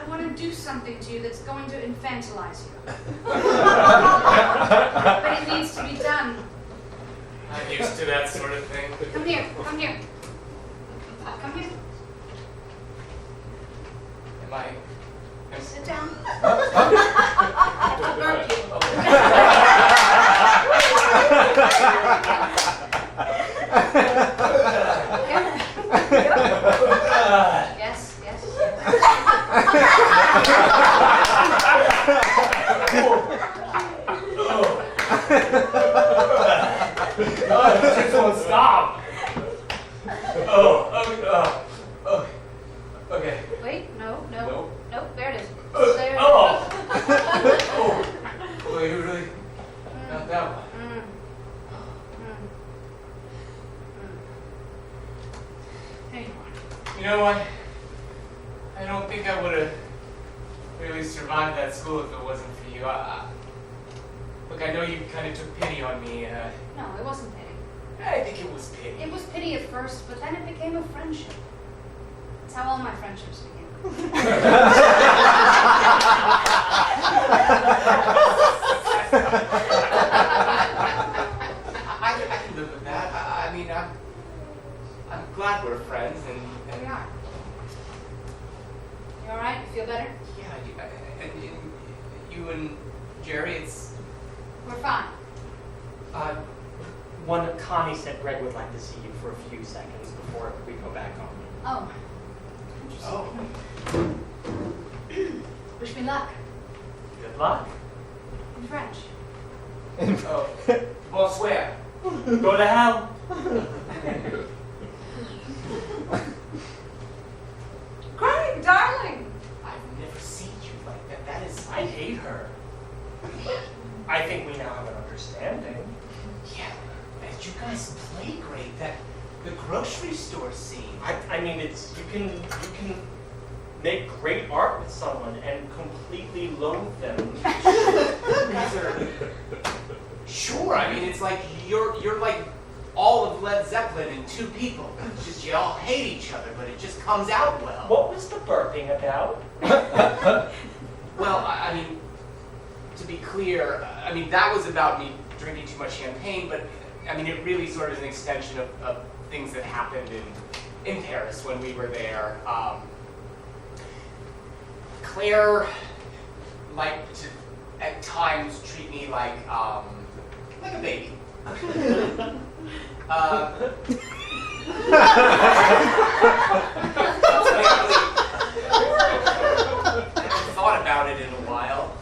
want to do something to you that's going to infantilize you. But it needs to be done.
I'm used to that sort of thing.
Come here. Come here. Come here.
Am I?
Sit down. Yes, yes.
It just won't stop. Okay.
Wait, no.
No.
Nope, there it is. There.
Well, you really got that one.
There you are.
You know, I don't think I would have really survived that school if it wasn't for you. Look, I know you kind of took pity on me.
No, it wasn't pity.
I think it was pity.
It was pity at first, but then it became a friendship. That's how all my friendships begin.
I can live with that. I mean, I'm glad we're friends, and
We are. You all right? You feel better?
yeah, and you and Jerry,
We're fine.
One Connie said Greg would like to see you for a few seconds before we go back home.
Oh.
oh,
Wish me luck.
Good luck.
In French.
oh, bonsoir.
Go to hell.
Crying, darling.
I've never seen you like that. That is,
I hate her. I think we now have an understanding.
yeah. And you guys play great. That the grocery store scene.
I mean, it's you can make great art with someone and completely loathe them.
You guys are. Sure. I mean, it's like you're like all of Led Zeppelin in two people. It's just you all hate each other, but it just comes out well.
What was the burping about?
Well, I mean, to be clear, I mean that was about me drinking too much champagne, but I mean it really sort of is an extension of things that happened in Paris when we were there. Claire liked to at times treat me like a baby. I haven't thought about it in a while.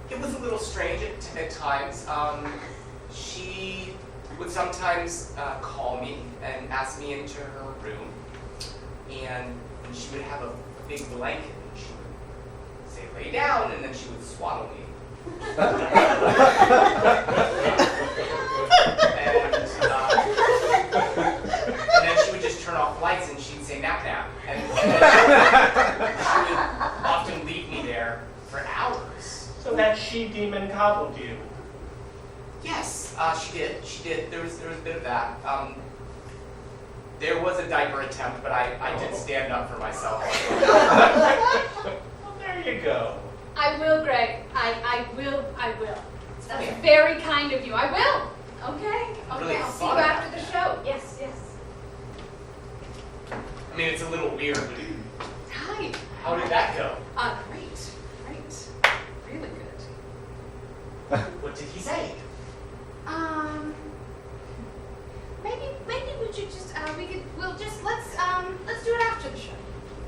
It was a little strange at times. She would sometimes call me and ask me into her room, and she would have a big blanket and she would lay down, and then she would swaddle me. And then she would just turn off lights and she'd say nap nap. And she would often leave me there for hours.
So that she-demon coddled you.
Yes, she did. She did. There was a bit of that. There was a diaper attempt, but I did stand up for myself.
Well, there you go.
I will, Greg. I will. That's very kind of you. I will. Okay.
Really
I'll see you
thought
after
about
the
that.
show. Yes.
I mean, it's a little weird, but
Hi.
how did that go?
Great. Really good.
What did he say?
Maybe we should just let's do it after the show.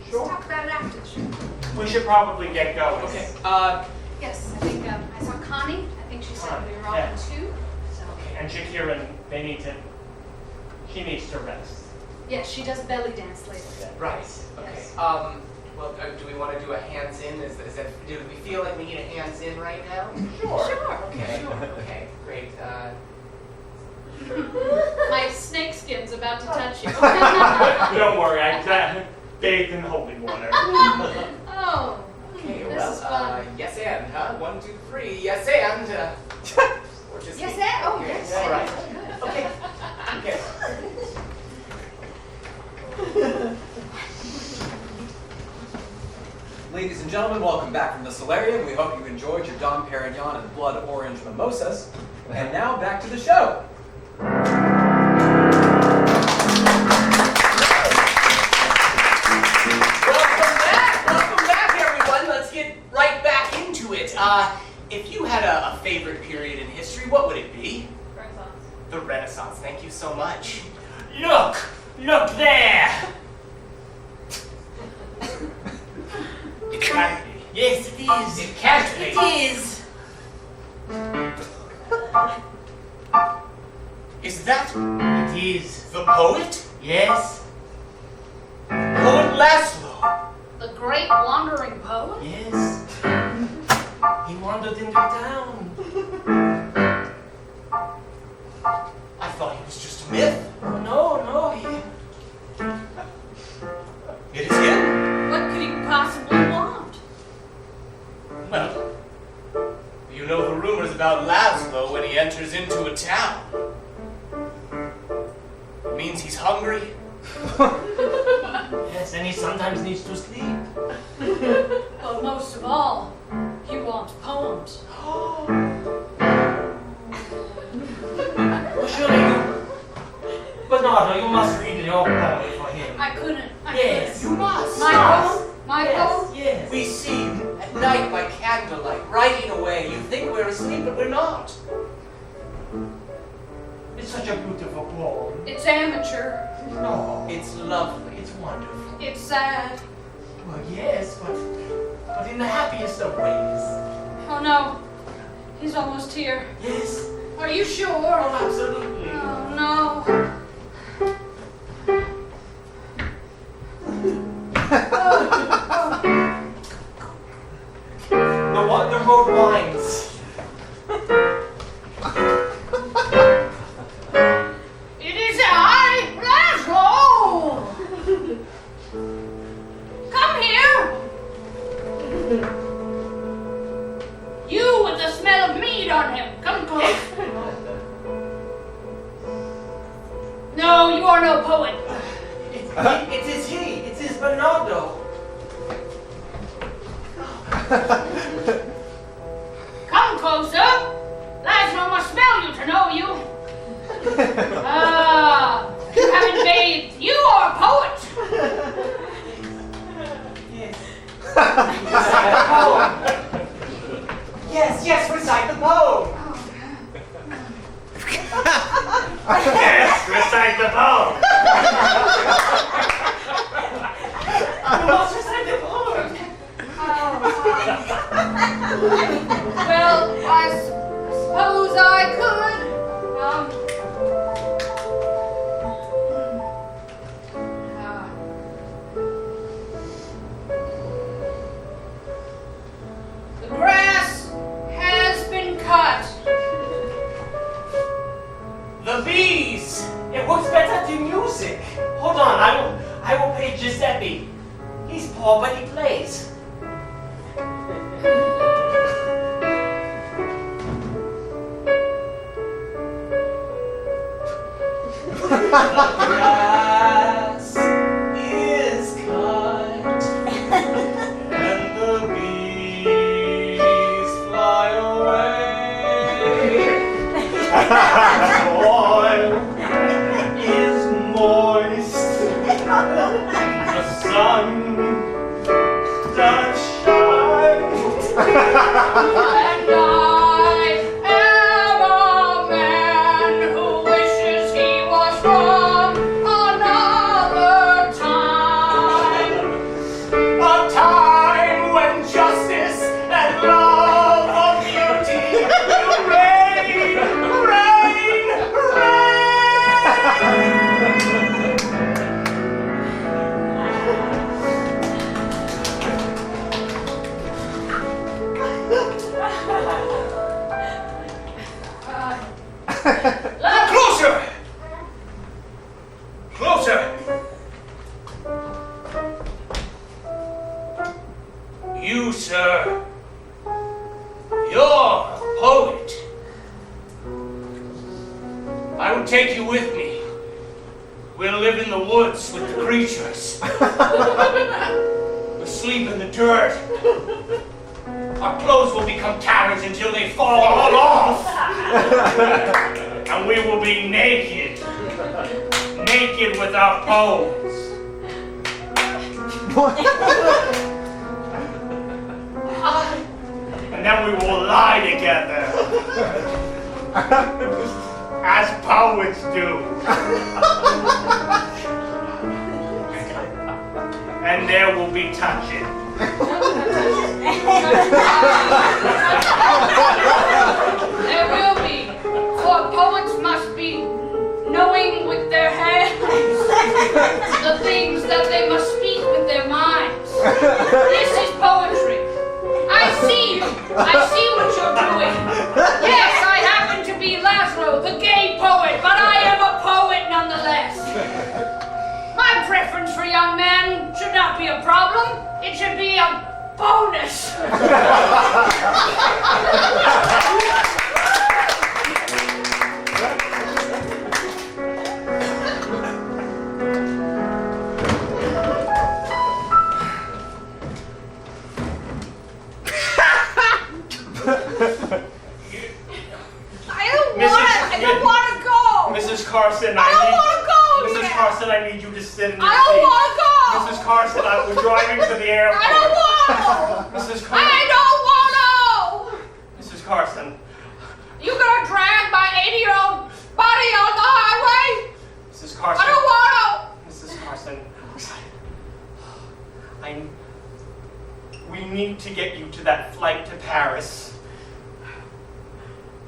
Sure.
Let's talk about it after the show.
We should probably get going.
Okay.
Yes, I think I saw Connie. I think she said we were all
Yeah.
in two. So
And Shakiran, she needs to rest.
yes, she does belly dance later.
Right. Okay.
Yes.
Well, do we want to do a hands in? Is that? Do we feel like we need a hands in right now?
Sure.
Okay. Okay. Great.
My snake skin's about to touch you.
Don't worry, I bathed in holy water.
Oh.
Okay.
This
Well.
is fun.
Yes and. Huh? 1, 2, 3. Yes and. Or just
Yes,
me.
and? Oh,
Okay,
yes.
All right.
Good.
Okay. Okay.
Ladies and gentlemen, welcome back from the solarium. We hope you enjoyed your Dom Perignon and blood orange mimosas. And now back to the show.
Welcome back, everyone. Let's get right back into it. If you had a favorite period in history, what would it be?
Renaissance.
The Renaissance. Thank you so much.
Look there.
It can't be.
Yes, it is.
It can't be.
It is.
Is that
It is.
the poet?
Yes.
Poet Laszlo.
The great wandering poet?
Yes. He wandered into town.
I thought he was just a myth.
No, he.
It is him.
What could he possibly want?
Well, you know the rumors about Laszlo when he enters into a town. It means he's hungry.
Yes, and he sometimes needs to sleep.
But most of all, he wants poems.
Well, surely you. Bernardo, you must read your poem for him.
I couldn't.
Yes,
You must.
My poem? My
Yes,
poem?
yes.
We see at night by candlelight, writing away. You think we're asleep, but we're not.
It's such a beautiful poem.
It's amateur.
No.
It's lovely. It's wonderful.
It's sad.
Well, yes, but in the happiest of ways.
Oh no. He's almost here.
Yes.
Are you sure?
Oh, absolutely.
Oh no.
The road winds.
It is I, Laszlo! Come here! You with the smell of meat on him. Come close. No, you are no poet.
It is he. It is Bernardo.
Come closer. Laszlo must smell you to know you. Ah, you haven't bathed. You are a poet.
Yes. Yes, recite the poem. Yes, recite the poem. You must recite the poem.
Well, I suppose I could.
Oh, but he plays. Grass is cut, and the bees fly away. Soil is moist, the sun does shine.
And I am a man who wishes he was from another time.
A time when justice and love of beauty will reign, reign, Closer! Closer! You, sir, you're a poet. I will take you with me. We'll live in the woods with the creatures. We'll sleep in the dirt. Our clothes will become tatters until they fall all off. And we will be naked. Naked with our poems. And then we will lie together. As poets do. And there will be touching.
There will be, for poets must be knowing with their hands the things that they must speak with their minds. This is poetry. I see you. I see what you're doing. Yes, I happen to be Lazaro, the gay poet, but I am a poet nonetheless. My preference for young men should not be a problem. It should be a bonus. I don't want to go.
Mrs. Carson,
I don't want to go.
Mrs.
yet.
Carson, I need you to sit in your
I don't
seat.
want to go.
Mrs. Carson, we're driving to the airport.
I don't want to.
Mrs.
I
Carson.
don't want to.
Mrs. Carson.
You gonna drag my 80-year-old body on the highway?
Mrs. Carson.
I don't want
Mrs. Carson. We need to get you to that flight to Paris.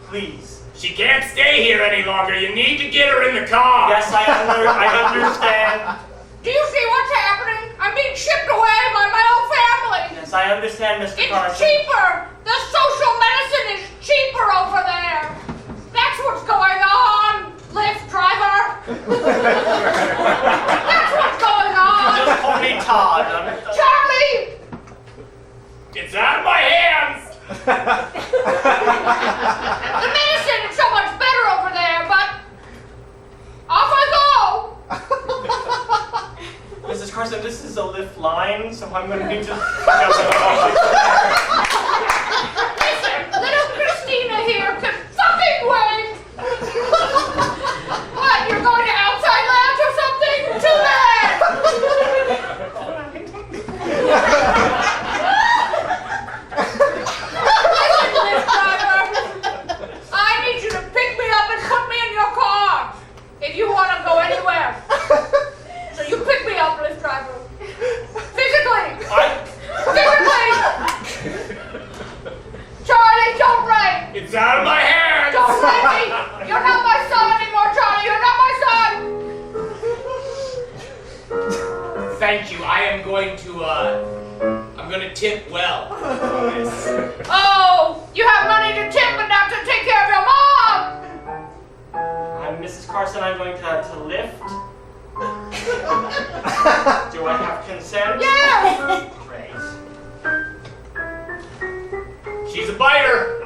Please.
She can't stay here any longer. You need to get her in the car.
Yes, I understand.
to. Do you see what's happening? I'm being shipped away by my own family.
Yes, I understand, Mr.
It's
Carson.
cheaper. The social medicine is cheaper over there. That's what's going on, Lyft driver. That's what's going on.
Just call me Todd.
Charlie!
It's out of my hands.
The medicine is so much better over there, but off I go.
Mrs. Carson, this is a lift line, so I'm going to need to...
Listen, little Christina here can fucking wait. What, you're going to outside lounge or something? Too bad. Listen, Lyft driver. I need you to pick me up and put me in your car if you want to go anywhere. So you pick me up, Lyft driver. Physically. Physically.
Do I have consent?
Yes!
Great.
She's a biter.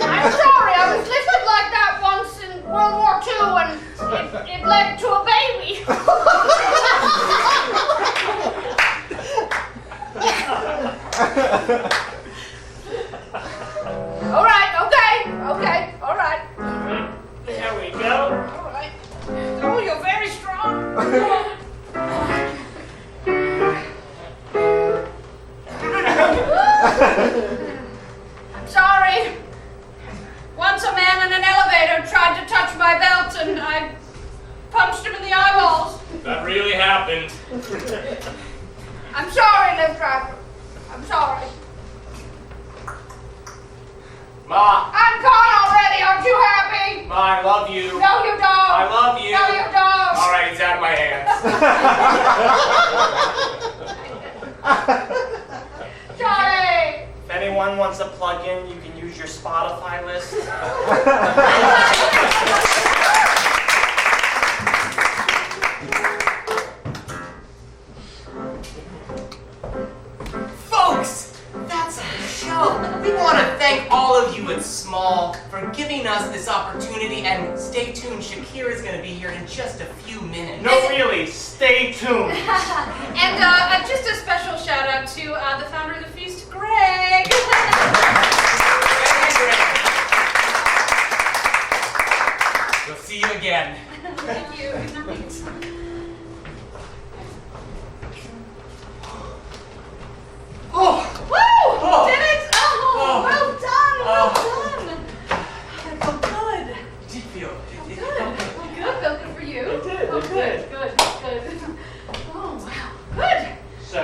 I'm sorry, I was lifted like that once in World War II and it led to a baby. All right, okay, all right.
There we go.
All right. Oh, you're very strong. I'm sorry. Once a man in an elevator tried to touch my belt and I punched him in the eyeballs.
That really happened.
I'm sorry, lift driver. I'm sorry.
Ma,
I'm caught already. Aren't you happy?
Ma, I love you.
No, you don't.
I love you.
No, you don't.
All right, it's out of my hands.
Johnny.
If anyone wants a plug-in, you can use your Spotify list.
Folks, that's our show. We want to thank all of you at Small for giving us this opportunity, and stay tuned, Shakira is going to be here in just a few minutes.
No, really, stay tuned.
And just a special shout out to the founder of the feast, Greg.
We'll see you again.
Thank you. Good night.
Oh,
Woo!
Oh.
Did it? Oh, well done. Well
Oh.
done. I felt good.
did you feel
Good.
it?
Felt good for you.
It did,
Oh,
it did.
Good. Oh, wow. Good.
So,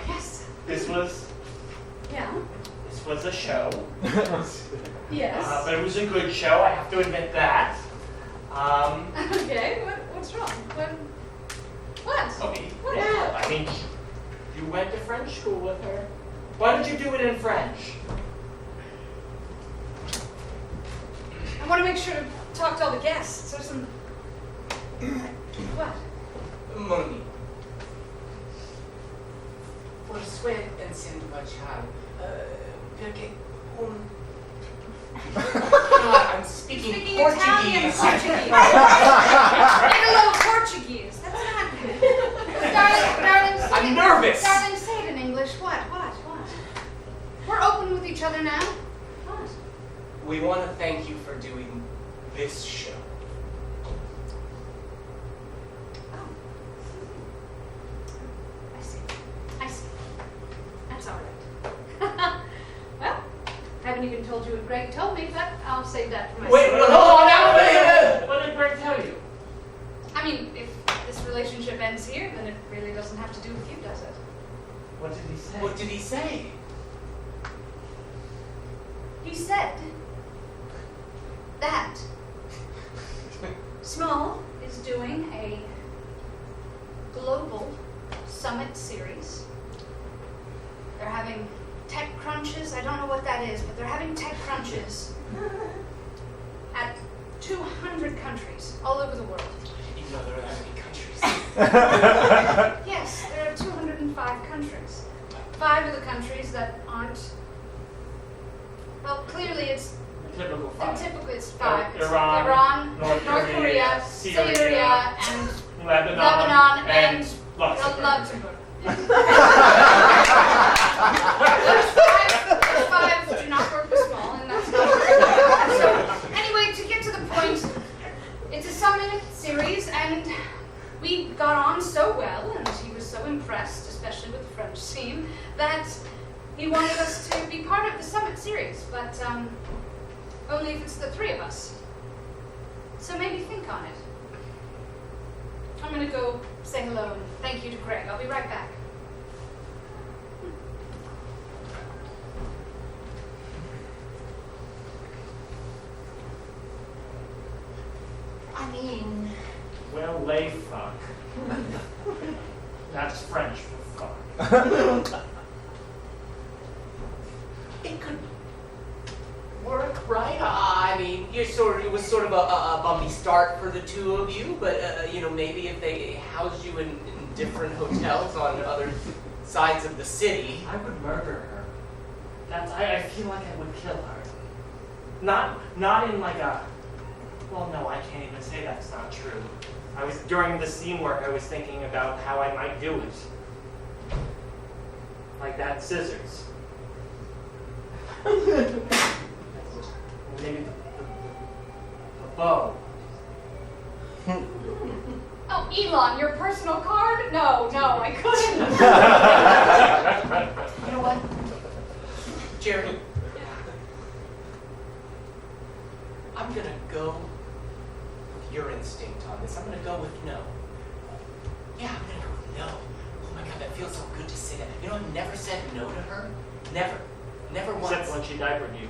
Yes.
this was a show.
Yes.
But it was a good show, I have to admit that.
Okay. What's wrong? What?
Okay.
What?
Yeah, I mean, you went to French school with her. Why did you do it in French?
I want to make sure to talk to all the guests. There's some. What?
Moni. Forswed en bachar. Perché God, I'm speaking
Italian
Portuguese.
Portuguese. And a little Portuguese. That's not good. Darling, say
I'm
it.
nervous.
Darling, say it in English. What? We're open with each other now. What?
We want to thank you for doing this show.
Oh. I see. That's all right. Well, I haven't even told you what Greg told me, but I'll save that for myself.
Wait, hold on now. Wait.
What did Greg tell you?
I mean, if this relationship ends here, then it really doesn't have to do with you, does it?
What did he say?
What did he say?
He said that Small is doing a global summit series. They're having tech crunches. I don't know what that is, but they're having tech crunches at 200 countries all over the world.
You know there are that many countries.
Yes, there are 205 countries. 5 of the countries that aren't. Well, clearly it's.
Typical
And
five.
typically it's 5. It's
Iran,
North Korea, Syria, and
Lebanon,
Lebanon, and
Luxembourg.
Luxembourg. Those five do not work with Small, and that's not true. So, anyway, to get to the point, it's a summit series, and we got on so well, and he was so impressed, especially with the French team, that he wanted us to be part of the summit series, but only if it's the 3 of us. So maybe think on it. I'm gonna go say hello and thank you to Greg. I'll be right back.
I mean,
Well, lay fuck. That's French for fuck.
it could
it was sort of a bumpy start for the two of you, but maybe if they housed you in different hotels on other sides of the city.
I would murder her. I feel like I would kill her. Not in like a. Well, no, I can't even say that's not true. During the scene work, I was thinking about how I might do it. Like that scissors. Maybe the bow.
Oh, Elon, your personal card? No, I couldn't.
You know what, Jerry? I'm gonna go with your instinct on this. I'm gonna go with no. Yeah, I'm gonna go with no. Oh my God, that feels so good to say that. I've never said no to her. Never once.
Except when she diapered you.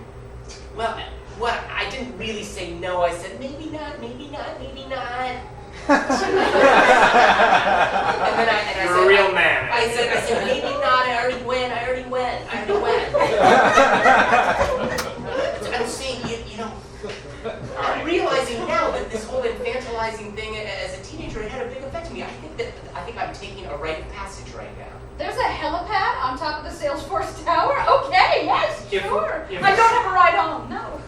Well, I didn't really say no. I said maybe not, maybe not, maybe not.
You're a real man.
I said maybe not. I already went. I'm saying, I'm realizing now that this whole infantilizing thing as a teenager, it had a big effect on me. I think I'm taking a rite of passage right now.
There's a helipad on top of the Salesforce Tower? Okay, yes, sure.
If
I don't have a ride home, no.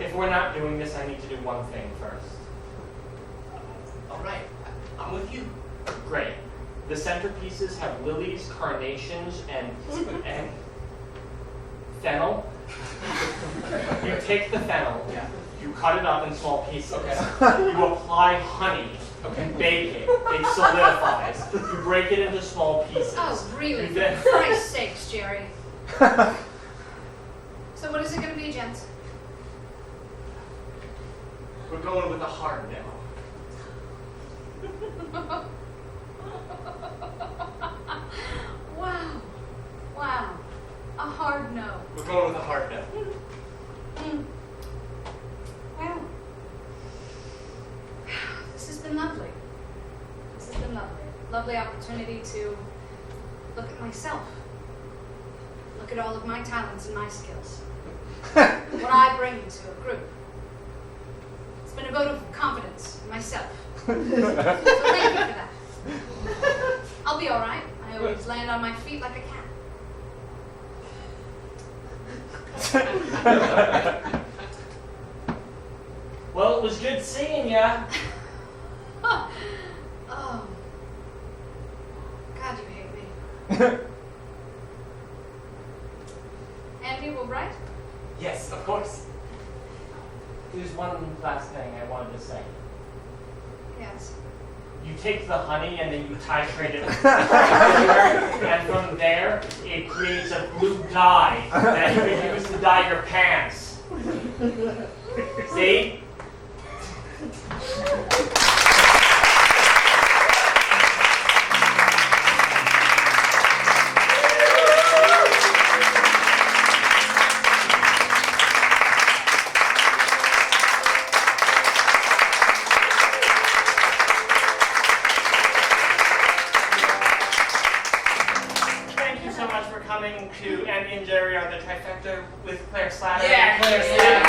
If we're not doing this, I need to do one thing first.
All right, I'm with you.
Great. The centerpieces have lilies, carnations, and fennel. You take the fennel, you cut it up in small pieces.
Okay.
You apply honey.
Okay.
Bake it. It solidifies. You break it into small pieces.
Oh, really?
You then-
For Christ's sakes, Jerry. So what is it going to be, gents?
We're going with a hard no.
Wow. A hard no.
We're going with a hard no.
Well, this has been lovely. Lovely opportunity to look at myself. Look at all of my talents and my skills. What I bring to a group. It's been a vote of confidence in myself. So thank you for that. I'll be all right. I always land on my feet like a cat.
Well, it was good seeing ya.
Oh. God, you hate me. Andy, we'll write?
Yes, of course.
There's one last thing I wanted to say.
Yes.
You take the honey and then you titrate it with and from there it creates a blue dye that you can use to dye your pants. See? Thank you so much for coming to Andy and Jerri are the Trifecta with Claire Slattery.
Yeah, Claire Slattery.